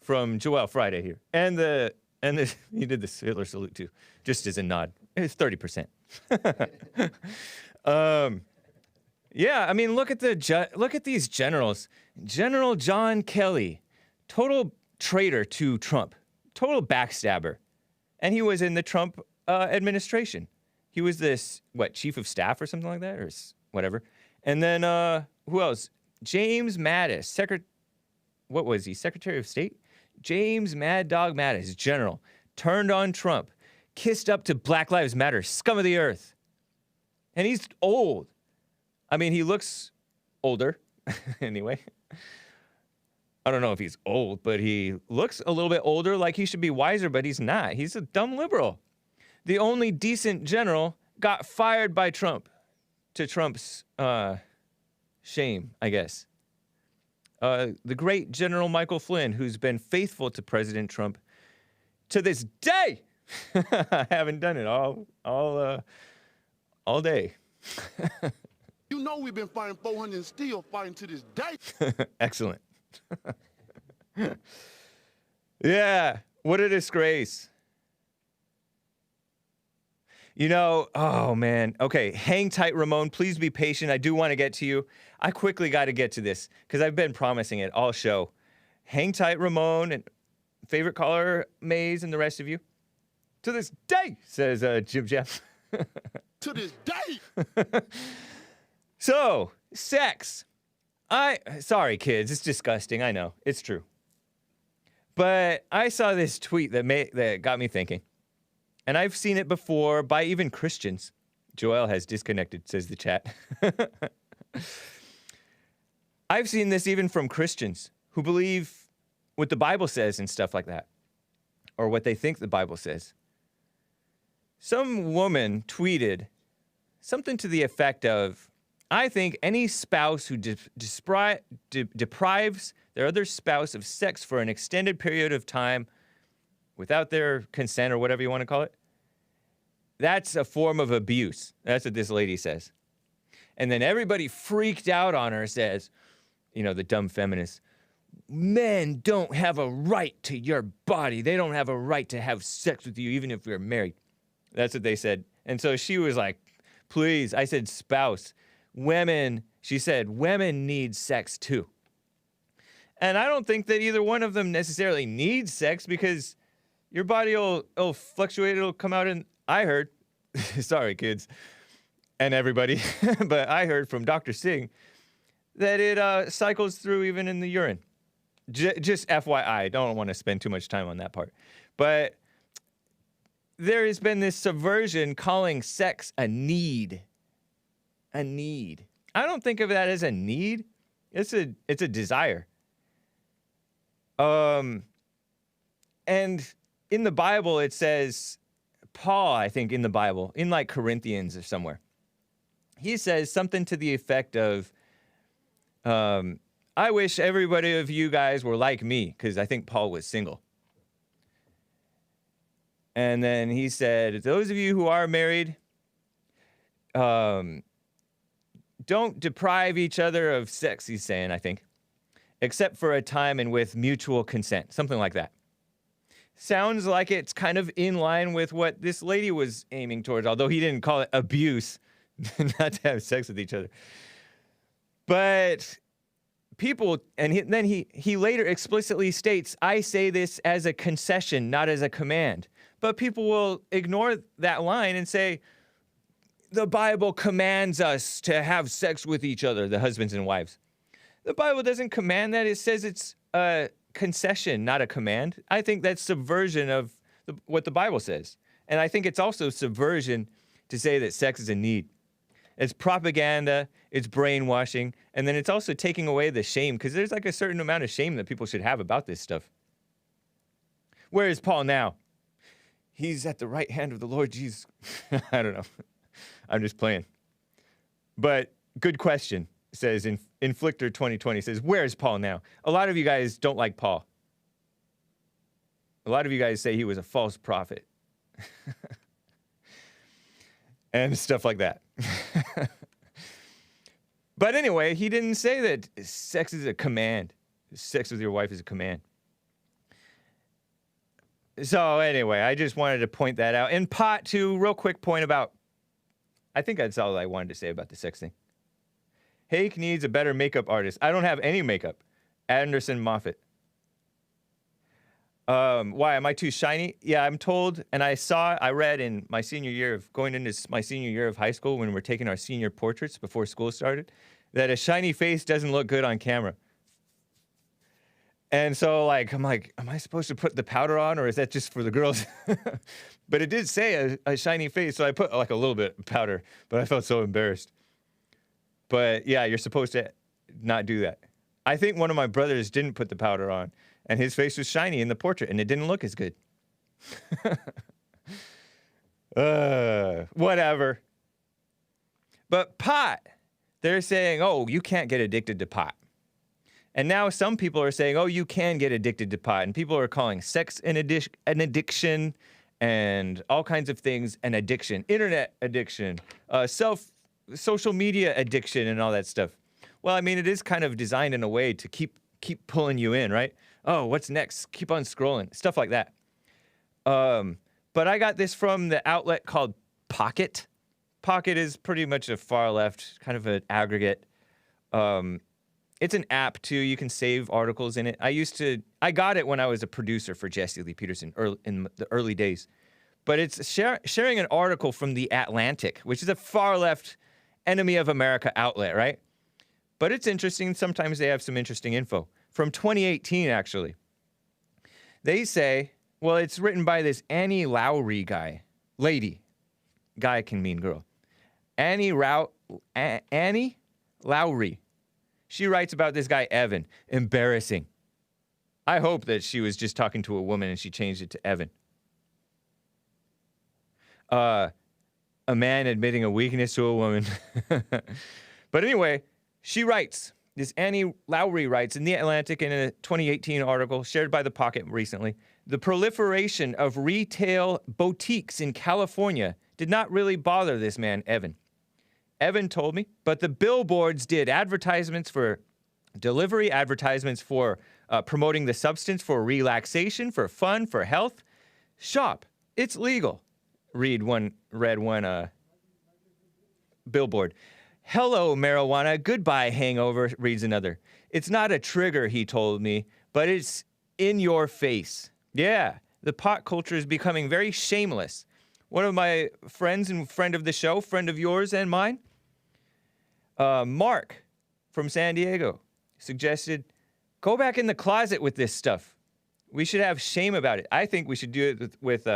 from Joel Friday here. And you did the Hitler salute too, just as a nod. It's 30%. Yeah, I mean, look at these generals. General John Kelly, total traitor to Trump, total backstabber, and he was in the Trump administration. He was this chief of staff or something like that, or whatever. And then who else? James Mattis, what was he? Secretary of State? James Mad Dog Mattis, general, turned on Trump. Kissed up to Black Lives Matter, scum of the earth. And he's old. I mean, he looks older, anyway. I don't know if he's old, but he looks a little bit older, like he should be wiser, but he's not. He's a dumb liberal. The only decent general got fired by Trump, to Trump's shame, I guess. The great General Michael Flynn, who's been faithful to President Trump to this day. I haven't done it all day. We've been fighting 400 and still fighting to this day. Excellent. Yeah, what a disgrace. Oh man. Okay, hang tight, Ramon. Please be patient. I do want to get to you. I quickly got to get to this because I've been promising it all show. Hang tight, Ramon, and favorite caller, Maze, and the rest of you. To this day, says Jim Jeff. To this day. So, sex. Sorry, kids. It's disgusting. I know. It's true. But I saw this tweet that got me thinking. And I've seen it before by even Christians. Joel has disconnected, says the chat. I've seen this even from Christians who believe what the Bible says and stuff like that. Or what they think the Bible says. Some woman tweeted something to the effect of, I think any spouse who deprives their other spouse of sex for an extended period of time without their consent or whatever you want to call it, that's a form of abuse. That's what this lady says. And then everybody freaked out on her, says, the dumb feminists, men don't have a right to your body. They don't have a right to have sex with you, even if you're married. That's what they said. And so she was like, please, I said spouse. She said, women need sex too. And I don't think that either one of them necessarily needs sex because your body will fluctuate. It'll come out in, I heard, sorry kids and everybody, but I heard from Dr. Singh that it cycles through even in the urine. Just FYI, I don't want to spend too much time on that part. But there has been this subversion calling sex a need. A need. I don't think of that as a need. It's a desire. And in the Bible, it says, Paul, I think in the Bible, in like Corinthians or somewhere, he says something to the effect of, I wish everybody of you guys were like me, because I think Paul was single. And then he said, those of you who are married, don't deprive each other of sex, he's saying, I think, except for a time and with mutual consent, something like that. Sounds like it's kind of in line with what this lady was aiming towards, although he didn't call it abuse, not to have sex with each other. But people, and then he later explicitly states, I say this as a concession, not as a command. But people will ignore that line and say, the Bible commands us to have sex with each other, the husbands and wives. The Bible doesn't command that. It says it's a concession, not a command. I think that's subversion of what the Bible says. And I think it's also subversion to say that sex is a need. It's propaganda, it's brainwashing, and then it's also taking away the shame, because there's like a certain amount of shame that people should have about this stuff. Where is Paul now? He's at the right hand of the Lord Jesus. I don't know. I'm just playing. But good question, says Inflictor 2020, says, where is Paul now? A lot of you guys don't like Paul. A lot of you guys say he was a false prophet. And stuff like that. But anyway, he didn't say that sex is a command. Sex with your wife is a command. So anyway, I just wanted to point that out. And pot, too, real quick point about, I think that's all I wanted to say about the sex thing. Hake needs a better makeup artist. I don't have any makeup. Anderson Moffat. Why, am I too shiny? Yeah, I'm told, and I read in my senior year of, going into my senior year of high school when we're taking our senior portraits before school started, that a shiny face doesn't look good on camera. And so, I'm like, am I supposed to put the powder on, or is that just for the girls? But it did say a shiny face, so I put, a little bit of powder, but I felt so embarrassed. But, yeah, you're supposed to not do that. I think one of my brothers didn't put the powder on, and his face was shiny in the portrait, and it didn't look as good. Whatever. But pot, they're saying, oh, you can't get addicted to pot. And now some people are saying, oh, you can get addicted to pot. And people are calling sex an addiction and all kinds of things an addiction. Internet addiction, social media addiction and all that stuff. Well, I mean, it is kind of designed in a way to keep pulling you in, right? Oh, what's next? Keep on scrolling. Stuff like that. But I got this from the outlet called Pocket. Pocket is pretty much a far left, kind of an aggregate. It's an app, too. You can save articles in it. I got it when I was a producer for Jesse Lee Peterson in the early days. But it's sharing an article from The Atlantic, which is a far left enemy of America outlet, right? But it's interesting. Sometimes they have some interesting info. From 2018, actually. They say, well, it's written by this Annie Lowry guy. Lady. Guy can mean girl. Annie Lowry. She writes about this guy, Evan. Embarrassing. I hope that she was just talking to a woman and she changed it to Evan. A man admitting a weakness to a woman. But anyway, she writes, this Annie Lowry writes in The Atlantic in a 2018 article shared by The Pocket recently, the proliferation of retail boutiques in California did not really bother this man, Evan. Evan told me, but the billboards did. Advertisements for delivery, advertisements for promoting the substance for relaxation, for fun, for health. Shop. It's legal. Read one billboard. Hello, marijuana. Goodbye, hangover, reads another. It's not a trigger, he told me, but it's in your face. Yeah, the pot culture is becoming very shameless. One of my friends and friend of the show, friend of yours and mine, Mark from San Diego, suggested, go back in the closet with this stuff. We should have shame about it. I think we should do it with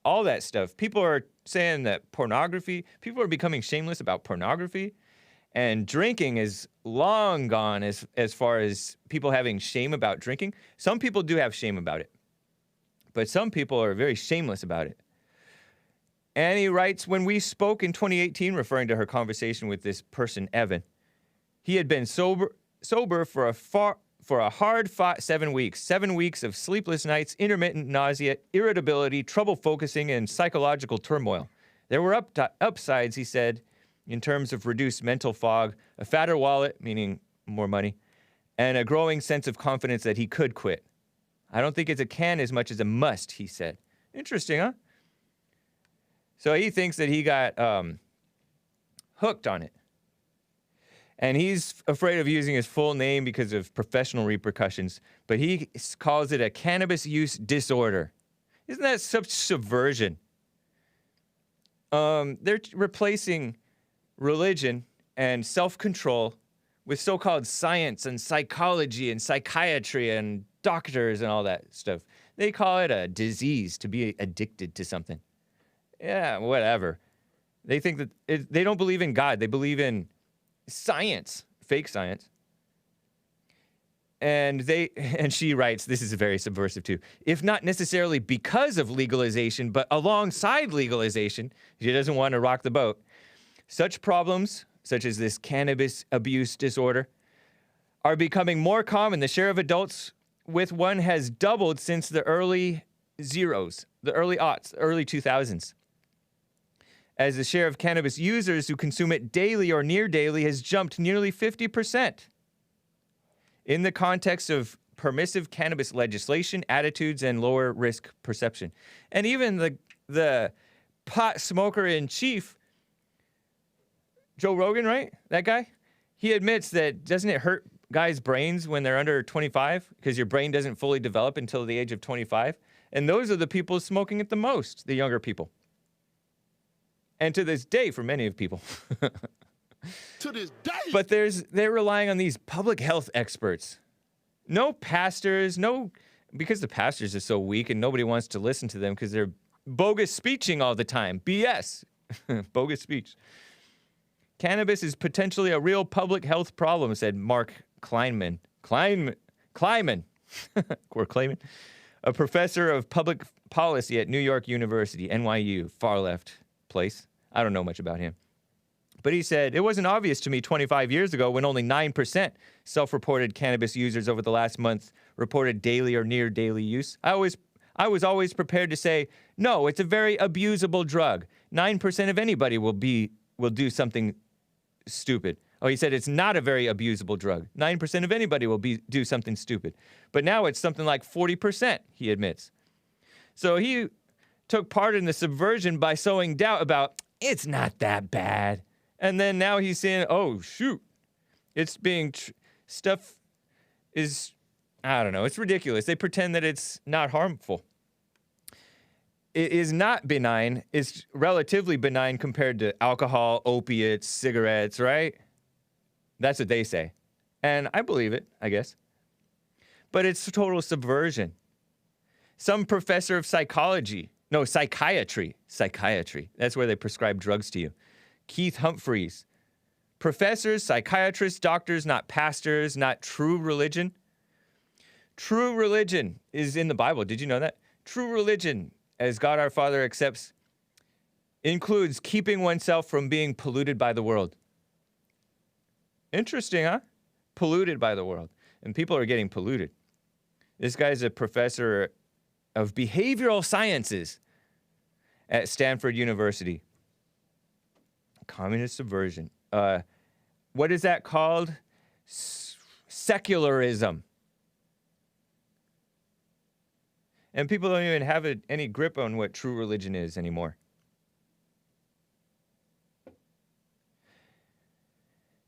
all that stuff. People are saying that people are becoming shameless about pornography, and drinking is long gone as far as people having shame about drinking. Some people do have shame about it, but some people are very shameless about it. Annie writes, when we spoke in 2018, referring to her conversation with this person, Evan, he had been sober sober for a hard-fought 7 weeks. 7 weeks of sleepless nights, intermittent nausea, irritability, trouble focusing, and psychological turmoil. There were upsides, he said, in terms of reduced mental fog, a fatter wallet, meaning more money, and a growing sense of confidence that he could quit. I don't think it's a can as much as a must, he said. Interesting, huh? So he thinks that he got hooked on it. And he's afraid of using his full name because of professional repercussions, but he calls it a cannabis use disorder. Isn't that such subversion? They're replacing religion and self-control with so-called science and psychology and psychiatry and doctors and all that stuff. They call it a disease to be addicted to something. Yeah, whatever. They think that they don't believe in God. They believe in science, fake science. And she writes, this is very subversive too, if not necessarily because of legalization, but alongside legalization, she doesn't want to rock the boat. Such problems, such as this cannabis abuse disorder, are becoming more common. The share of adults with one has doubled since the early zeros, the early aughts, early 2000s. As the share of cannabis users who consume it daily or near daily has jumped nearly 50%. In the context of permissive cannabis legislation, attitudes, and lower risk perception. And even the pot smoker in chief, Joe Rogan, right? That guy? He admits that doesn't it hurt guys' brains when they're under 25? Because your brain doesn't fully develop until the age of 25. And those are the people smoking it the most, the younger people. And to this day, for many of people. To this day. But they're relying on these public health experts. No pastors, because the pastors are so weak and nobody wants to listen to them because they're bogus speeching all the time. BS. Bogus speech. Cannabis is potentially a real public health problem, said Mark Kleinman. Or Clayman. A professor of public policy at New York University, NYU, far left place. I don't know much about him. But he said, it wasn't obvious to me 25 years ago when only 9% self-reported cannabis users over the last month reported daily or near daily use. I was always prepared to say, no, it's a very abusable drug. 9% of anybody will do something stupid. Oh, he said it's not a very abusable drug. 9% of anybody will do something stupid. But now it's something like 40%, he admits. So he took part in the subversion by sowing doubt about, it's not that bad. And then now he's saying, oh, shoot. It's being, stuff is, I don't know, it's ridiculous. They pretend that it's not harmful. It is not benign. It's relatively benign compared to alcohol, opiates, cigarettes, right? That's what they say. And I believe it, I guess. But it's total subversion. Some professor of psychiatry. That's where they prescribe drugs to you. Keith Humphreys. Professors, psychiatrists, doctors, not pastors, not true religion. True religion is in the Bible. Did you know that? True religion, as God our Father accepts, includes keeping oneself from being polluted by the world. Interesting, huh? Polluted by the world. And people are getting polluted. This guy's a professor of behavioral sciences at Stanford University. Communist subversion. What is that called? Secularism. And people don't even have any grip on what true religion is anymore.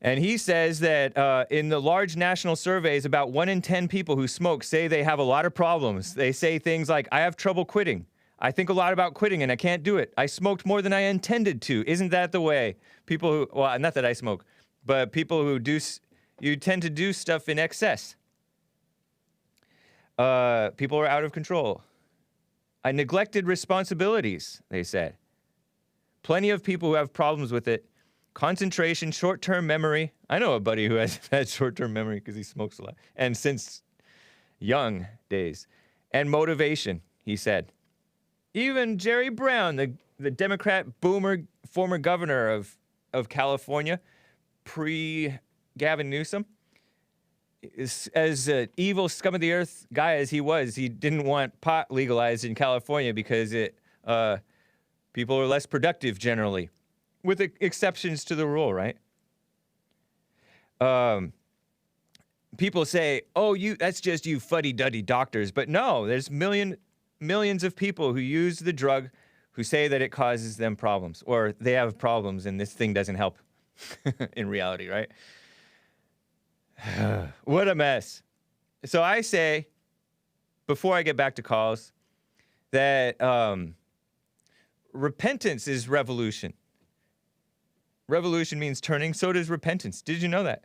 And he says that in the large national surveys, about 1 in 10 people who smoke say they have a lot of problems. They say things like, I have trouble quitting. I think a lot about quitting and I can't do it. I smoked more than I intended to. Isn't that the way? People who, well, not that I smoke, but people who do, you tend to do stuff in excess. People are out of control. I neglected responsibilities, they said. Plenty of people who have problems with it. Concentration, short-term memory. I know a buddy who has had short-term memory because he smokes a lot. And since young days. And motivation, he said. Even Jerry Brown, the Democrat boomer, former governor of California, pre-Gavin Newsom, as an evil scum of the earth guy as he was, he didn't want pot legalized in California because people are less productive generally, with exceptions to the rule, right? People say, "Oh, that's just you fuddy-duddy doctors," but no, there's millions of people who use the drug who say that it causes them problems, or they have problems and this thing doesn't help in reality, right? What a mess. So I say, before I get back to calls, that repentance is revolution. Revolution means turning, so does repentance. Did you know that?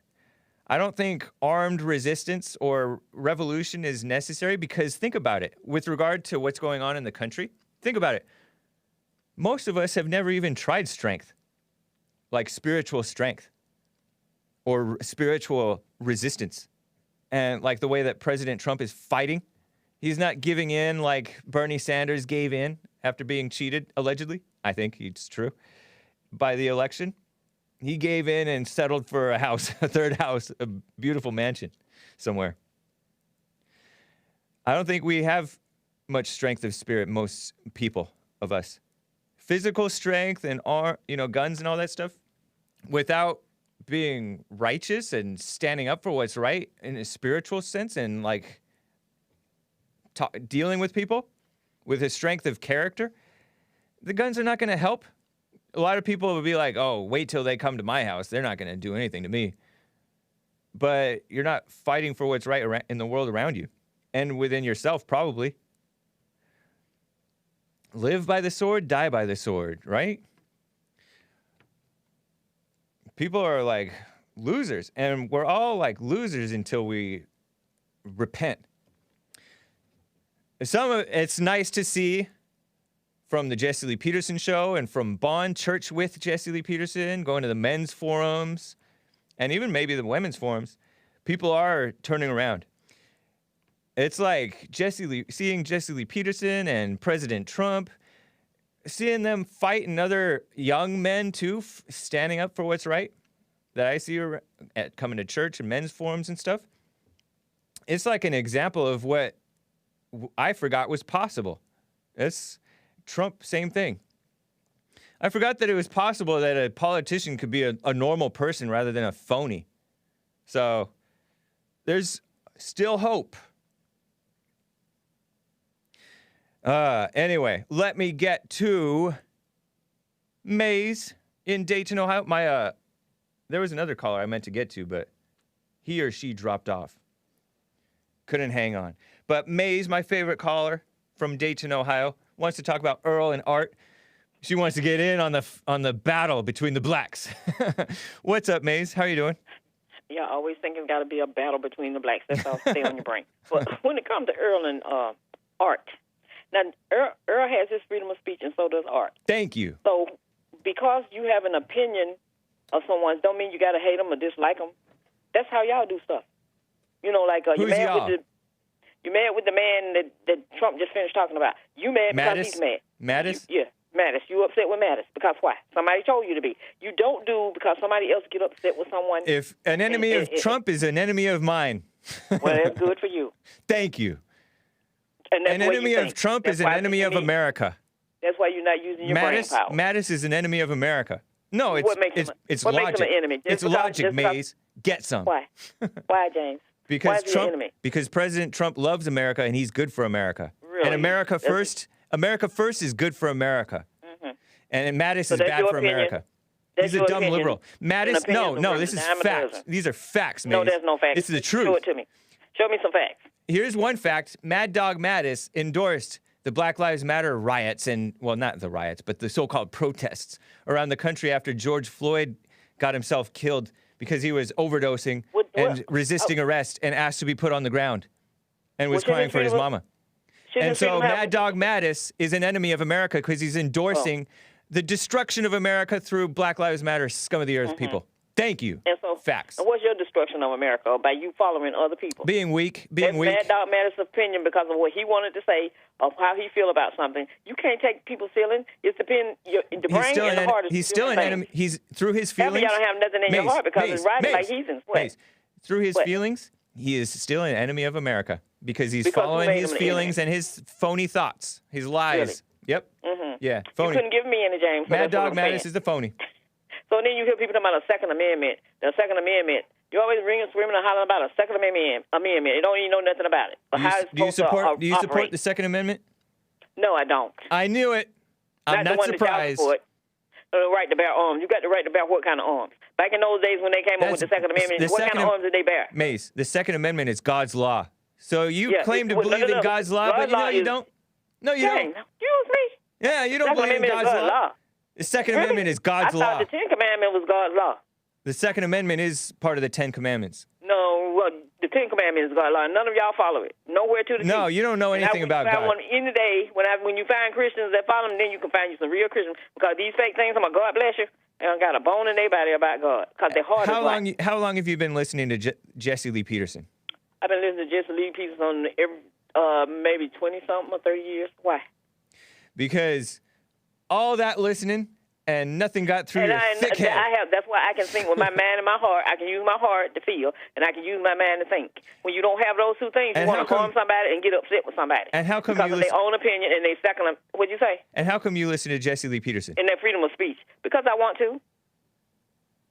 I don't think armed resistance or revolution is necessary because think about it. With regard to what's going on in the country, think about it. Most of us have never even tried strength, like spiritual strength or spiritual resistance. And like the way that President Trump is fighting, he's not giving in like Bernie Sanders gave in after being cheated, allegedly. I think it's true, by the election. He gave in and settled for a house, a third house, a beautiful mansion somewhere. I don't think we have much strength of spirit, most people of us. Physical strength and guns and all that stuff, without being righteous and standing up for what's right in a spiritual sense and like dealing with people with a strength of character, the guns are not going to help. A lot of people will be like, "Oh, wait till they come to my house. They're not going to do anything to me." But you're not fighting for what's right in the world around you and within yourself, probably. Live by the sword, die by the sword, right? People are like losers, and we're all like losers until we repent. It's nice to see from the Jesse Lee Peterson show and from Bond Church with Jesse Lee Peterson, going to the men's forums, and even maybe the women's forums, people are turning around. It's like seeing Jesse Lee Peterson and President Trump, seeing them fight other young men too, standing up for what's right, that I see coming to church and men's forums and stuff. It's like an example of what I forgot was possible. It's Trump, same thing. I forgot that it was possible that a politician could be a normal person rather than a phony. So there's still hope. Anyway, let me get to Maze in Dayton, Ohio. There was another caller I meant to get to, but he or she dropped off. Couldn't hang on. But Maze, my favorite caller from Dayton, Ohio, wants to talk about Earl and Art. She wants to get in on the battle between the blacks. What's up, Maze? How are you doing? Yeah, I always think it's got to be a battle between the blacks. That's all stay on your brain. But when it comes to Earl and Art, now Earl has his freedom of speech, and so does Art. Thank you. So because you have an opinion of someone, don't mean you got to hate them or dislike them. That's how y'all do stuff. You know, like Who's y'all? You're mad with the man that Trump just finished talking about. You mad Mattis? because he's mad. Mattis? Yeah, Mattis. You upset with Mattis. Because why? Somebody told you to be. You don't do because somebody else get upset with someone. If an enemy of Trump is an enemy of mine. Well, that's good for you. Thank you. And that's an enemy of Trump is an enemy of America. That's why you're not using your brain power. Mattis is an enemy of America. No, it's logic. Makes him an enemy? It's logic, Maze. Get some. Why? Why, James? Because President Trump loves America and he's good for America. Really? And America first is good for America. Mm-hmm. And Mattis is bad for America. He's a dumb liberal. Mattis, no, this is facts. These are facts, Maze. No, there's no facts. This is the truth. Show it to me. Show me some facts. Here's one fact. Mad Dog Mattis endorsed the Black Lives Matter riots not the riots, but the so-called protests around the country after George Floyd got himself killed because he was overdosing and resisting arrest and asked to be put on the ground and was crying for his mama. And so Mad Dog Mattis is an enemy of America because he's endorsing the destruction of America through Black Lives Matter, scum of the earth people. Thank you. And so, facts. And what's your destruction of America? By you following other people? Being weak. That's Mad Dog Mattis' opinion because of what he wanted to say, of how he feel about something. You can't take people's feeling. It's the brain and the heart. He's still an enemy. He's through his feelings. Y'all don't have nothing in your heart because it's riding like heathens. Through his feelings, He is still an enemy of America because he's Because who following made his him an feelings and his phony thoughts, his lies. Really? Yep. Mm-hmm. Yeah, You phony. couldn't give me any, James. So Mad that's what Dog I'm saying. Mattis is the phony. So then you hear people talking about a Second Amendment. The Second Amendment. You always ringing, screaming, and hollering about a Second Amendment. You don't even know nothing about it. But how it's Do you supposed to support operate. the Second Amendment? No, I don't. I knew it. I'm the not one surprised. That y'all support. The right to bear arms. You got the right to bear what kind of arms? Back in those days when they came up with the Second Amendment, what kind of arms did they bear? Mace, the Second Amendment is God's law. So you claim to well, believe in God's law, but you know you don't. No, you don't. Excuse me. Yeah, you don't Second believe in Amendment God's is law. The Second Amendment is God's I law. thought the Ten Commandments was God's law. The Second Amendment is part of the Ten Commandments. No, well, the Ten Commandments is God's law. None of y'all follow it. Nowhere to the No, T. you don't know anything about God. One, any day, when you find Christians that follow them, then you can find you some real Christians. Because these fake things, I'm like, God bless you, they don't got a bone in their body about God. Because their heart is black. How long have you been listening to Jesse Lee Peterson? I've been listening to Jesse Lee Peterson maybe 20-something or 30 years. Why? Because all that listening and nothing got through your thick head. That's why I can think with my mind and my heart. I can use my heart to feel, and I can use my mind to think. When you don't have those two things, you want to harm somebody and get upset with somebody. And how come because of their own opinion and they second. What'd you say? And how come you listen to Jesse Lee Peterson? In their freedom of speech, because I want to.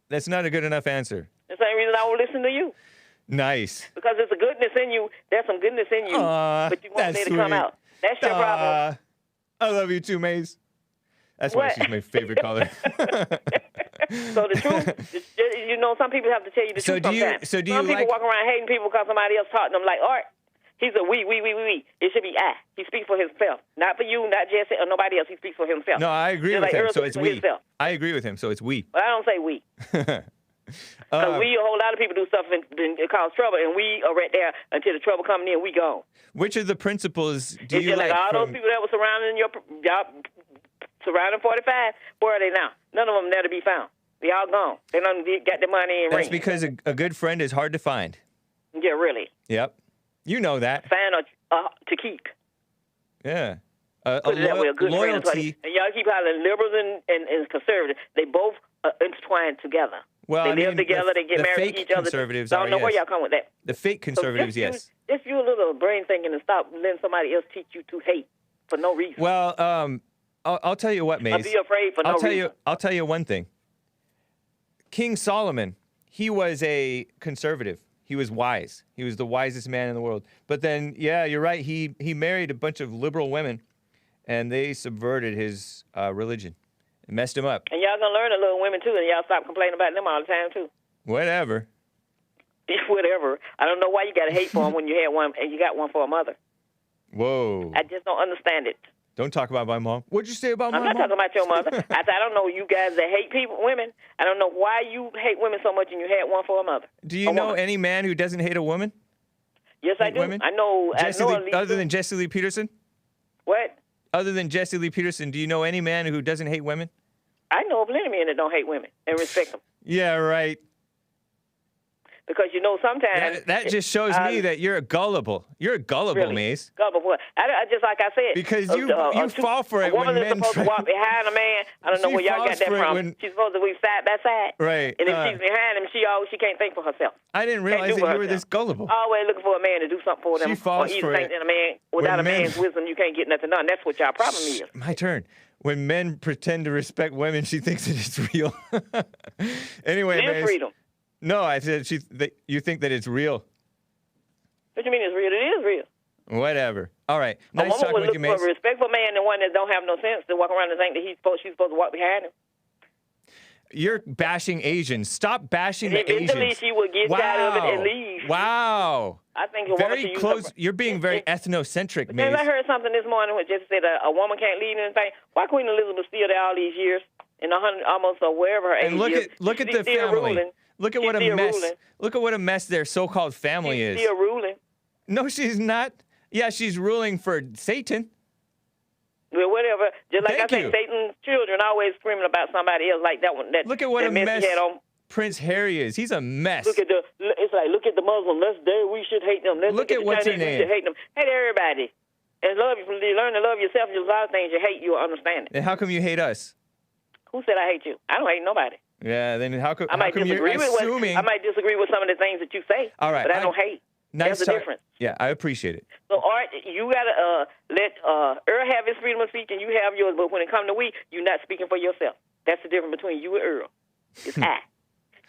That's not a good enough answer. The same reason I will listen to you. Nice. Because there's a goodness in you. There's some goodness in you, but you want it to come out. That's your problem. I love you too, Maze. That's why she's my favorite caller. So the truth, some people have to tell you the truth sometimes. Some people walk around hating people because somebody else taught them like, Art, he's a we. It should be I. He speaks for himself. Not for you, not Jesse, or nobody else. He speaks for himself. No, I agree with him, so it's we. Himself. I agree with him, so it's we. But I don't say we. Because a whole lot of people do stuff and it causes trouble, and we are right there until the trouble comes in, we gone. Which of the principles do it's you like? All those people that were surrounding surrounding 45, where are they now? None of them there to be found. They all gone. They done got their money and That's because a good friend is hard to find. Yeah, really. Yep. You know that. Find to keep. Yeah. Put it that way, a good loyalty. And y'all keep calling liberals and conservatives. They both intertwined together. Well, they live together. They get married to each other. Conservatives I don't know where y'all come with that. The fake conservatives, yes. Just you a little brain thinking and stop letting somebody else teach you to hate for no reason. Well, I'll tell you what, Maze. I'll be afraid for no reason. I'll tell you one thing. King Solomon, he was a conservative. He was wise. He was the wisest man in the world. But then, yeah, you're right. He married a bunch of liberal women, and they subverted his religion. It messed him up. And y'all gonna learn the little women too, and y'all stop complaining about them all the time too. Whatever. Whatever. I don't know why you got to hate for them when you had one and you got one for a mother. Whoa. I just don't understand it. Don't talk about my mom. What'd you say about my mom? I'm not talking about your mother. I don't know you guys that hate women. I don't know why you hate women so much and you had one for a mother. Do you know any man who doesn't hate a woman? Yes, I do. Women? I know. Other than Jesse Lee Peterson? What? Other than Jesse Lee Peterson, do you know any man who doesn't hate women? I know plenty of men that don't hate women and respect them. Yeah, right. Because sometimes that just shows me that you're gullible. You're gullible, really? Maze. Gullible what? I just like I said. Because you fall for it when men. A woman is supposed to walk behind a man. I don't know where y'all got that from. She's supposed to be side by side. Right. And if she's behind him, she can't think for herself. I didn't realize that you were this gullible. Always looking for a man to do something for them. She falls or for it. Think that a man without a man's wisdom, you can't get nothing done. That's what y'all problem is. My turn. When men pretend to respect women, she thinks that it's real. Anyway, it is Maze. freedom. No, I said you think that it's real. What do you mean it's real? It is real. Whatever. All right. Nice talking with you, Mace. A woman would look for a respectful man and one that don't have no sense to walk around and think that she's supposed to walk behind him. You're bashing Asians. Stop bashing the Asians. Eventually she will get tired of it and leave. Wow. I think a very close. You're being very ethnocentric, Mace. I heard something this morning which just said a woman can't lead anything. Why Queen Elizabeth still there all these years in almost wherever her age is? Look at the family. Look at what a mess. Look at what a mess their so-called family is. She's still ruling. No, she's not. Yeah, she's ruling for Satan. Well, whatever. Just like I say, Satan's children always screaming about somebody else like that one. Look at what a mess he had on. Prince Harry is. He's a mess. Look at look at the Muslim. We should hate them. Look at what's her name. We should hate them. Hate everybody. And you learn to love yourself. There's a lot of things you hate, you'll understand it. And how come you hate us? Who said I hate you? I don't hate nobody. Yeah, then how come I might disagree with some of the things that you say. All right, but I don't hate. That's the difference. Yeah, I appreciate it. So, Art, you got to let Earl have his freedom of speech and you have yours. But when it comes to we, you're not speaking for yourself. That's the difference between you and Earl. It's I,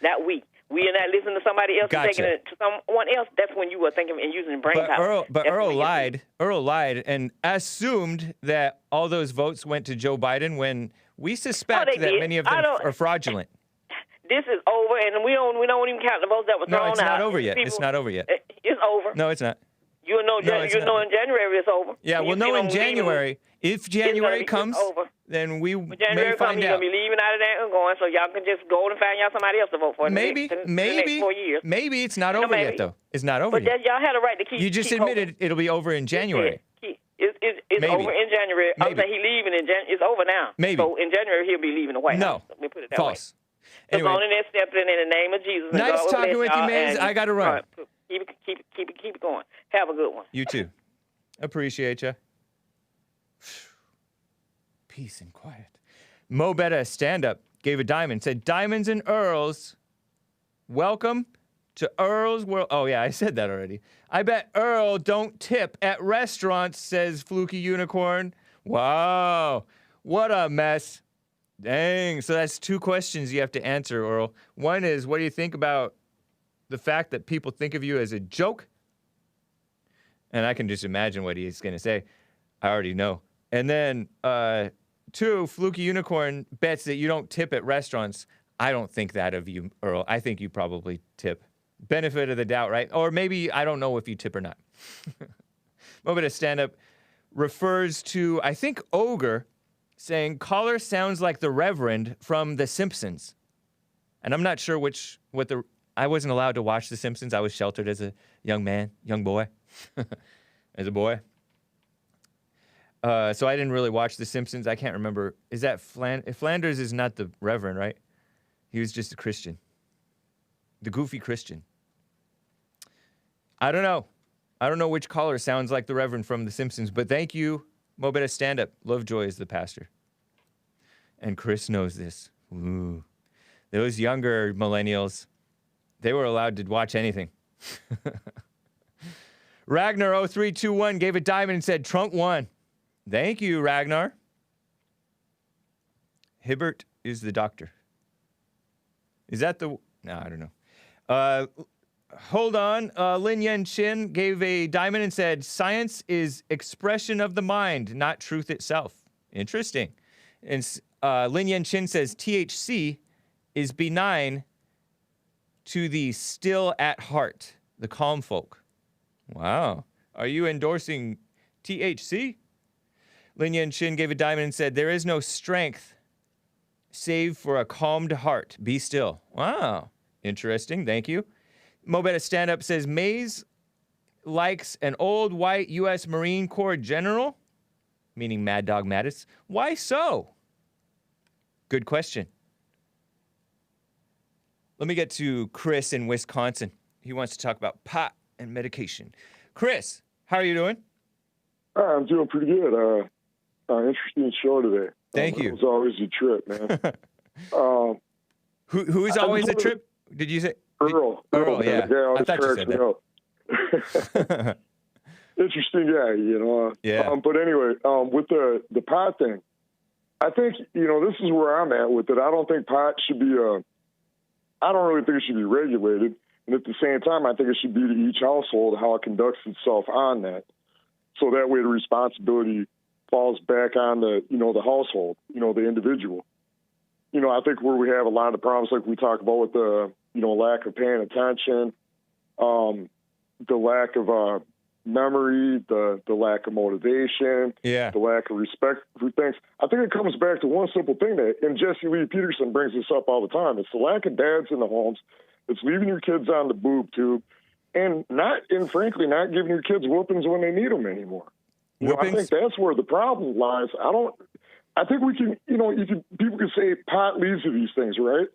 not we. We are not listening to somebody else and taking it to someone else. That's when you were thinking and using brain power. But Earl lied. Earl lied and assumed that all those votes went to Joe Biden when we suspect that many of them are fraudulent. This is over, and we don't even count the votes that were thrown out. No, it's not over yet. It's not over yet. It's over. No, it's not. You'll know in January it's over. Yeah, we'll know in January. If January comes, then we may find out. You're going to be leaving out of there and going, so y'all can just go and find y'all somebody else to vote for maybe, the next 4 years. Maybe it's not over yet, though. It's not over yet. But y'all had a right to keep You just admitted it'll be over in January. It's over in January. I'm saying he's leaving in January. It's over now. Maybe. So in January, he'll be leaving the White House. Let me put it that false. way. Anyway. So on in there, stepping in the name of Jesus. Nice talking with you, Maze. I got to run. Right, keep it going. Have a good one. You too. Appreciate you. Peace and quiet. Mo Betta, stand-up, gave a diamond, said, Diamonds and Earls, welcome to Earl's World. Oh, yeah, I said that already. I bet Earl don't tip at restaurants, says Fluky Unicorn. Wow, what a mess. Dang, so that's 2 questions you have to answer, Earl. One is, what do you think about the fact that people think of you as a joke? And I can just imagine what he's going to say. I already know. And then, 2, Fluky Unicorn bets that you don't tip at restaurants. I don't think that of you, Earl. I think you probably tip. Benefit of the doubt, right? Or maybe I don't know if you tip or not. Moment of stand-up refers to, I think, Ogre, saying, caller sounds like the Reverend from The Simpsons. And I'm not sure I wasn't allowed to watch The Simpsons. I was sheltered as a young boy, as a boy. So I didn't really watch The Simpsons. I can't remember. Is that Flanders is not the Reverend, right? He was just a Christian. The goofy Christian. I don't know. I don't know which caller sounds like the Reverend from The Simpsons, but thank you, Mobetta Stand Up. Lovejoy is the pastor. And Chris knows this. Ooh. Those younger millennials, they were allowed to watch anything. Ragnar0321 gave a diamond and said, Trump won. Thank you, Ragnar. Hibbert is the doctor. Is that the... No, I don't know. Hold on. Lin Yen Chin gave a diamond and said, science is expression of the mind, not truth itself. Interesting. And Lin Yen Chin says, THC is benign to the still at heart, the calm folk. Wow. Are you endorsing THC? Lin Yen Chin gave a diamond and said, there is no strength save for a calmed heart. Be still. Wow. Interesting. Thank you. Mobetta Stand Up says, Maze likes an old white U.S. Marine Corps general, meaning Mad Dog Mattis. Why so? Good question. Let me get to Chris in Wisconsin. He wants to talk about pot and medication. Chris, how are you doing? I'm doing pretty good. Interesting show today. Thank you. It was always a trip, man. Who is always a trip? Did you say? Earl, yeah. I thought you said that. Interesting guy, you know. Yeah. But anyway, with the pot thing, I think, you know, this is where I'm at with it. I don't think pot should be I don't really think it should be regulated. And at the same time, I think it should be to each household how it conducts itself on that. So that way the responsibility falls back on the household, the individual. I think where we have a lot of problems, like we talk about with the, lack of paying attention, the lack of memory, the lack of motivation, the lack of respect for things. I think it comes back to one simple thing and Jesse Lee Peterson brings this up all the time. It's the lack of dads in the homes. It's leaving your kids on the boob tube and frankly, not giving your kids whoopings when they need them anymore. I think that's where the problem lies. I think we can, people can say pot leads to these things, right?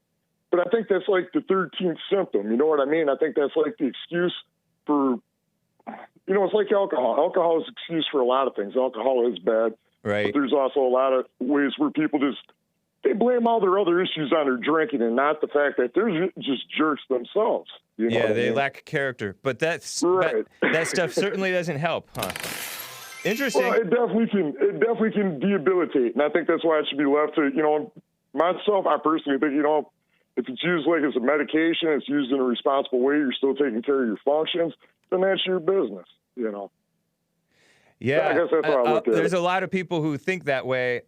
But I think that's like the 13th symptom. You know what I mean? I think that's like the excuse for, it's like alcohol. Alcohol is an excuse for a lot of things. Alcohol is bad. Right. But there's also a lot of ways where people just they blame all their other issues on their drinking and not the fact that they're just jerks themselves. You know yeah, they mean? lack character, but that's right. that stuff certainly doesn't help, huh? Interesting. Well, it definitely can debilitate, and I think that's why it should be left to, you know, myself. I personally think, you know, if it's used like as a medication, it's used in a responsible way, you're still taking care of your functions, then that's your business, you know. Yeah, I guess that's how I look at there's it. a lot of people who think that way.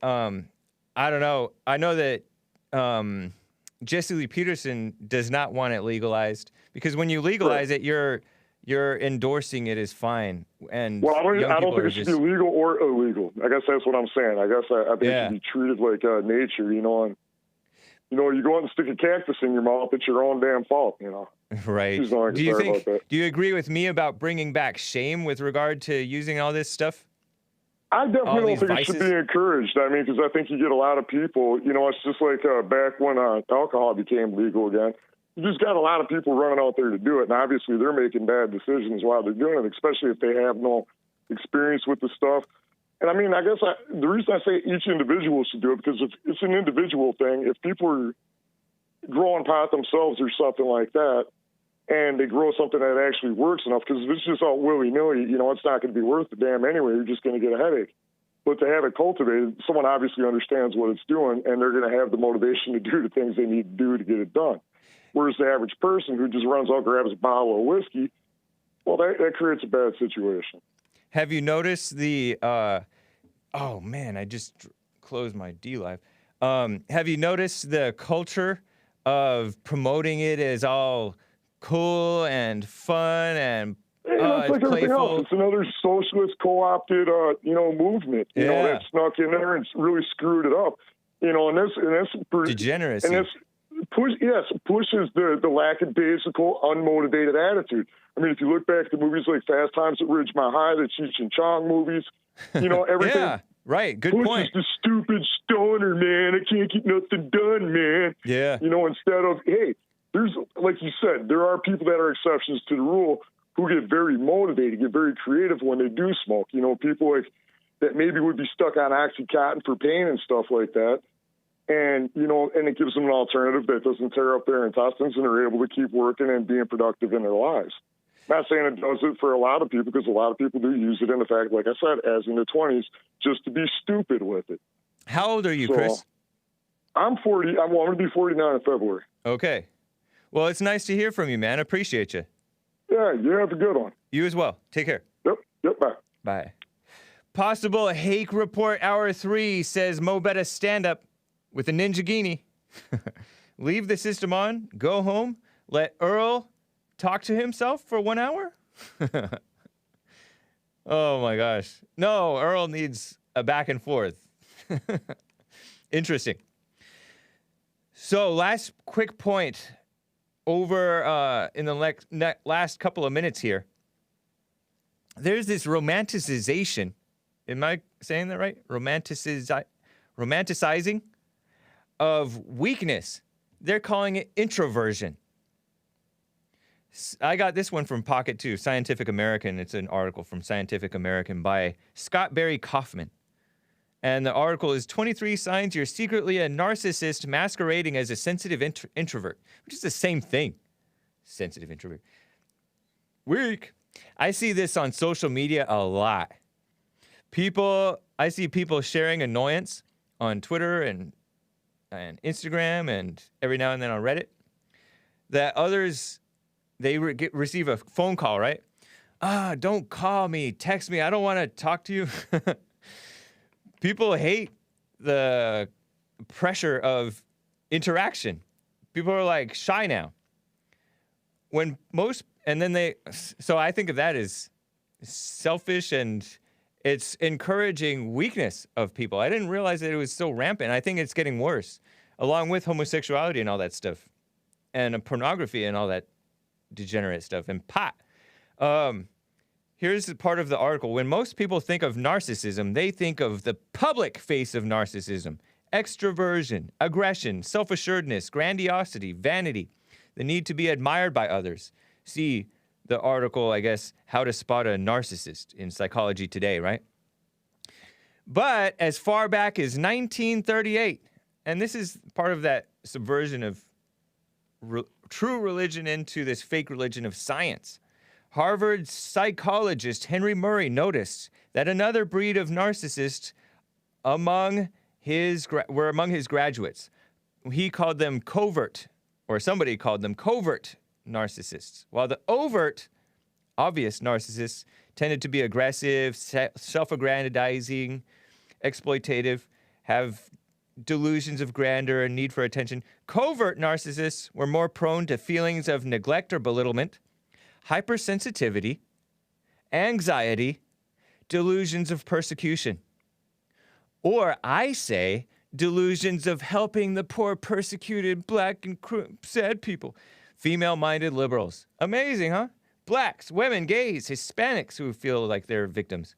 I don't know. I know that Jesse Lee Peterson does not want it legalized because when you legalize it, you're endorsing it as fine. And well, I don't think it just... should be legal or illegal. I guess that's what I'm saying. I guess I think it should be treated like nature, you know. And you know, you go out and stick a cactus in your mouth, it's your own damn fault, you know. Right. Do you agree with me about bringing back shame with regard to using all this stuff? I definitely don't think it should be encouraged. I mean, because I think you get a lot of people, you know, it's just like back when alcohol became legal again. You just got a lot of people running out there to do it, and obviously they're making bad decisions while they're doing it, especially if they have no experience with the stuff. And I mean, I guess the reason I say each individual should do it, because if it's an individual thing, if people are growing pot themselves or something like that, and they grow something that actually works enough, because if it's just all willy-nilly, you know, it's not going to be worth the damn anyway. You're just going to get a headache. But to have it cultivated, someone obviously understands what it's doing, and they're going to have the motivation to do the things they need to do to get it done. Whereas the average person who just runs out, grabs a bottle of whiskey, well, that creates a bad situation. Have you noticed the oh, man, I just closed my D-Live. Have you noticed the culture of promoting it as all cool and fun and it's like everything else. It's another socialist co-opted, you know, movement. You know, that snuck in there and really screwed it up. You know, and this degeneracy. And this pushes the lackadaisical, unmotivated attitude. I mean, if you look back to movies like Fast Times at Ridgemont High, the Cheech and Chong movies, you know, everything. Yeah, right. Good pushes point. The stupid stoner, man. I can't get nothing done, man. Yeah. You know, instead of, hey, there's, like you said, there are people that are exceptions to the rule who get very motivated, get very creative when they do smoke. You know, people like that maybe would be stuck on Oxycontin for pain and stuff like that. And, you know, and it gives them an alternative that doesn't tear up their intestines, and they're able to keep working and being productive in their lives. Not saying it does it for a lot of people, because a lot of people do use it in the fact, like I said, as in their 20s, just to be stupid with it. How old are you, Chris? I'm 40. I'm going to be 49 in February. Okay. Well, it's nice to hear from you, man. Appreciate you. Yeah, you have a good one. You as well. Take care. Yep, bye. Bye. Possible Hake report hour 3 says Mo better stand up with a ninja guinea. Leave the system on, go home, let Earl talk to himself for 1 hour? Oh my gosh. No, Earl needs a back and forth. Interesting. So last quick point over in the last couple of minutes here. There's this romanticization. Am I saying that right? Romanticizing of weakness. They're calling it introversion. I got this one from Pocket too, Scientific American. It's an article from Scientific American by Scott Barry Kaufman. And the article is 23 Signs You're Secretly a Narcissist Masquerading as a Sensitive Introvert, which is the same thing. Sensitive introvert. Weak. I see this on social media a lot. I see people sharing annoyance on Twitter and Instagram and every now and then on Reddit that others, they receive a phone call, right? Don't call me, text me, I don't want to talk to you. People hate the pressure of interaction. People are like shy now. So I think of that as selfish, and it's encouraging weakness of people. I didn't realize that it was so rampant. I think it's getting worse, along with homosexuality and all that stuff, and pornography and all that degenerate stuff, and pot. Here's part of the article. When most people think of narcissism, they think of the public face of narcissism: extroversion, aggression, self-assuredness, grandiosity, vanity, the need to be admired by others. See the article, I guess, How to Spot a Narcissist in Psychology Today, right? But as far back as 1938, And this is part of that subversion of true religion into this fake religion of science. Harvard psychologist Henry Murray noticed that another breed of narcissists were among his graduates. He called them covert, or somebody called them covert narcissists, while the overt, obvious narcissists tended to be aggressive, self-aggrandizing, exploitative, have delusions of grandeur and need for attention. Covert narcissists were more prone to feelings of neglect or belittlement, hypersensitivity, anxiety, delusions of persecution. Or I say, delusions of helping the poor, persecuted, black, and sad people. Female-minded liberals. Amazing, huh? Blacks, women, gays, Hispanics who feel like they're victims.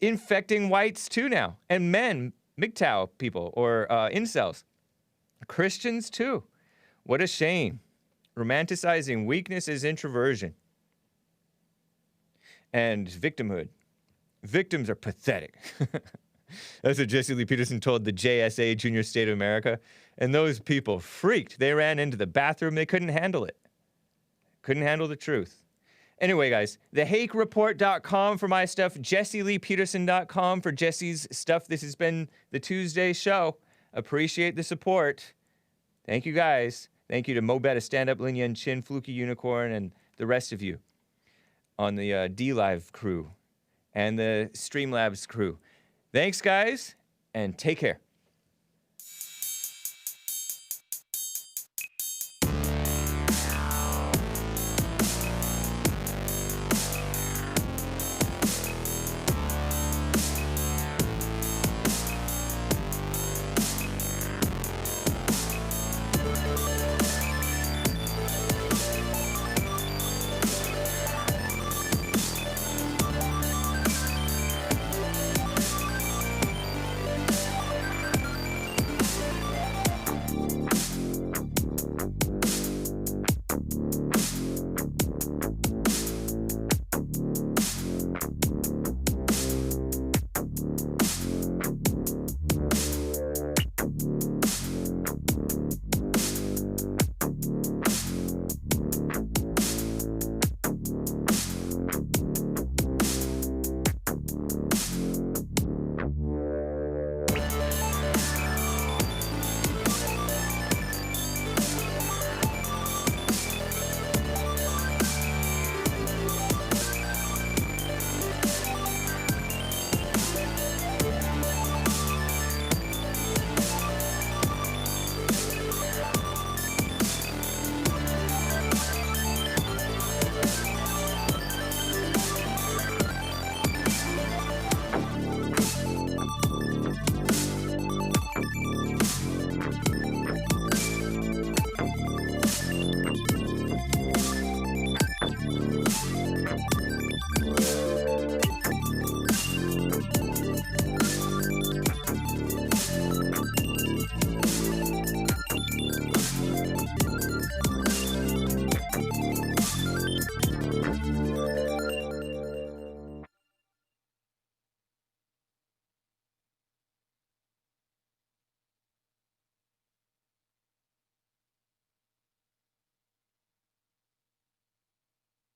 Infecting whites, too, now. And men, MGTOW people, or incels. Christians, too. What a shame. Romanticizing weakness is introversion. And victimhood. Victims are pathetic. That's what Jesse Lee Peterson told the JSA, Junior State of America. And those people freaked. They ran into the bathroom. They couldn't handle it. Couldn't handle the truth. Anyway, guys, thehakereport.com for my stuff, jesseleepeterson.com for Jesse's stuff. This has been the Tuesday show. Appreciate the support. Thank you, guys. Thank you to Mobetta, Stand Up, Lin Yan Chin, Fluky Unicorn, and the rest of you on the D-Live crew and the Streamlabs crew. Thanks, guys, and take care.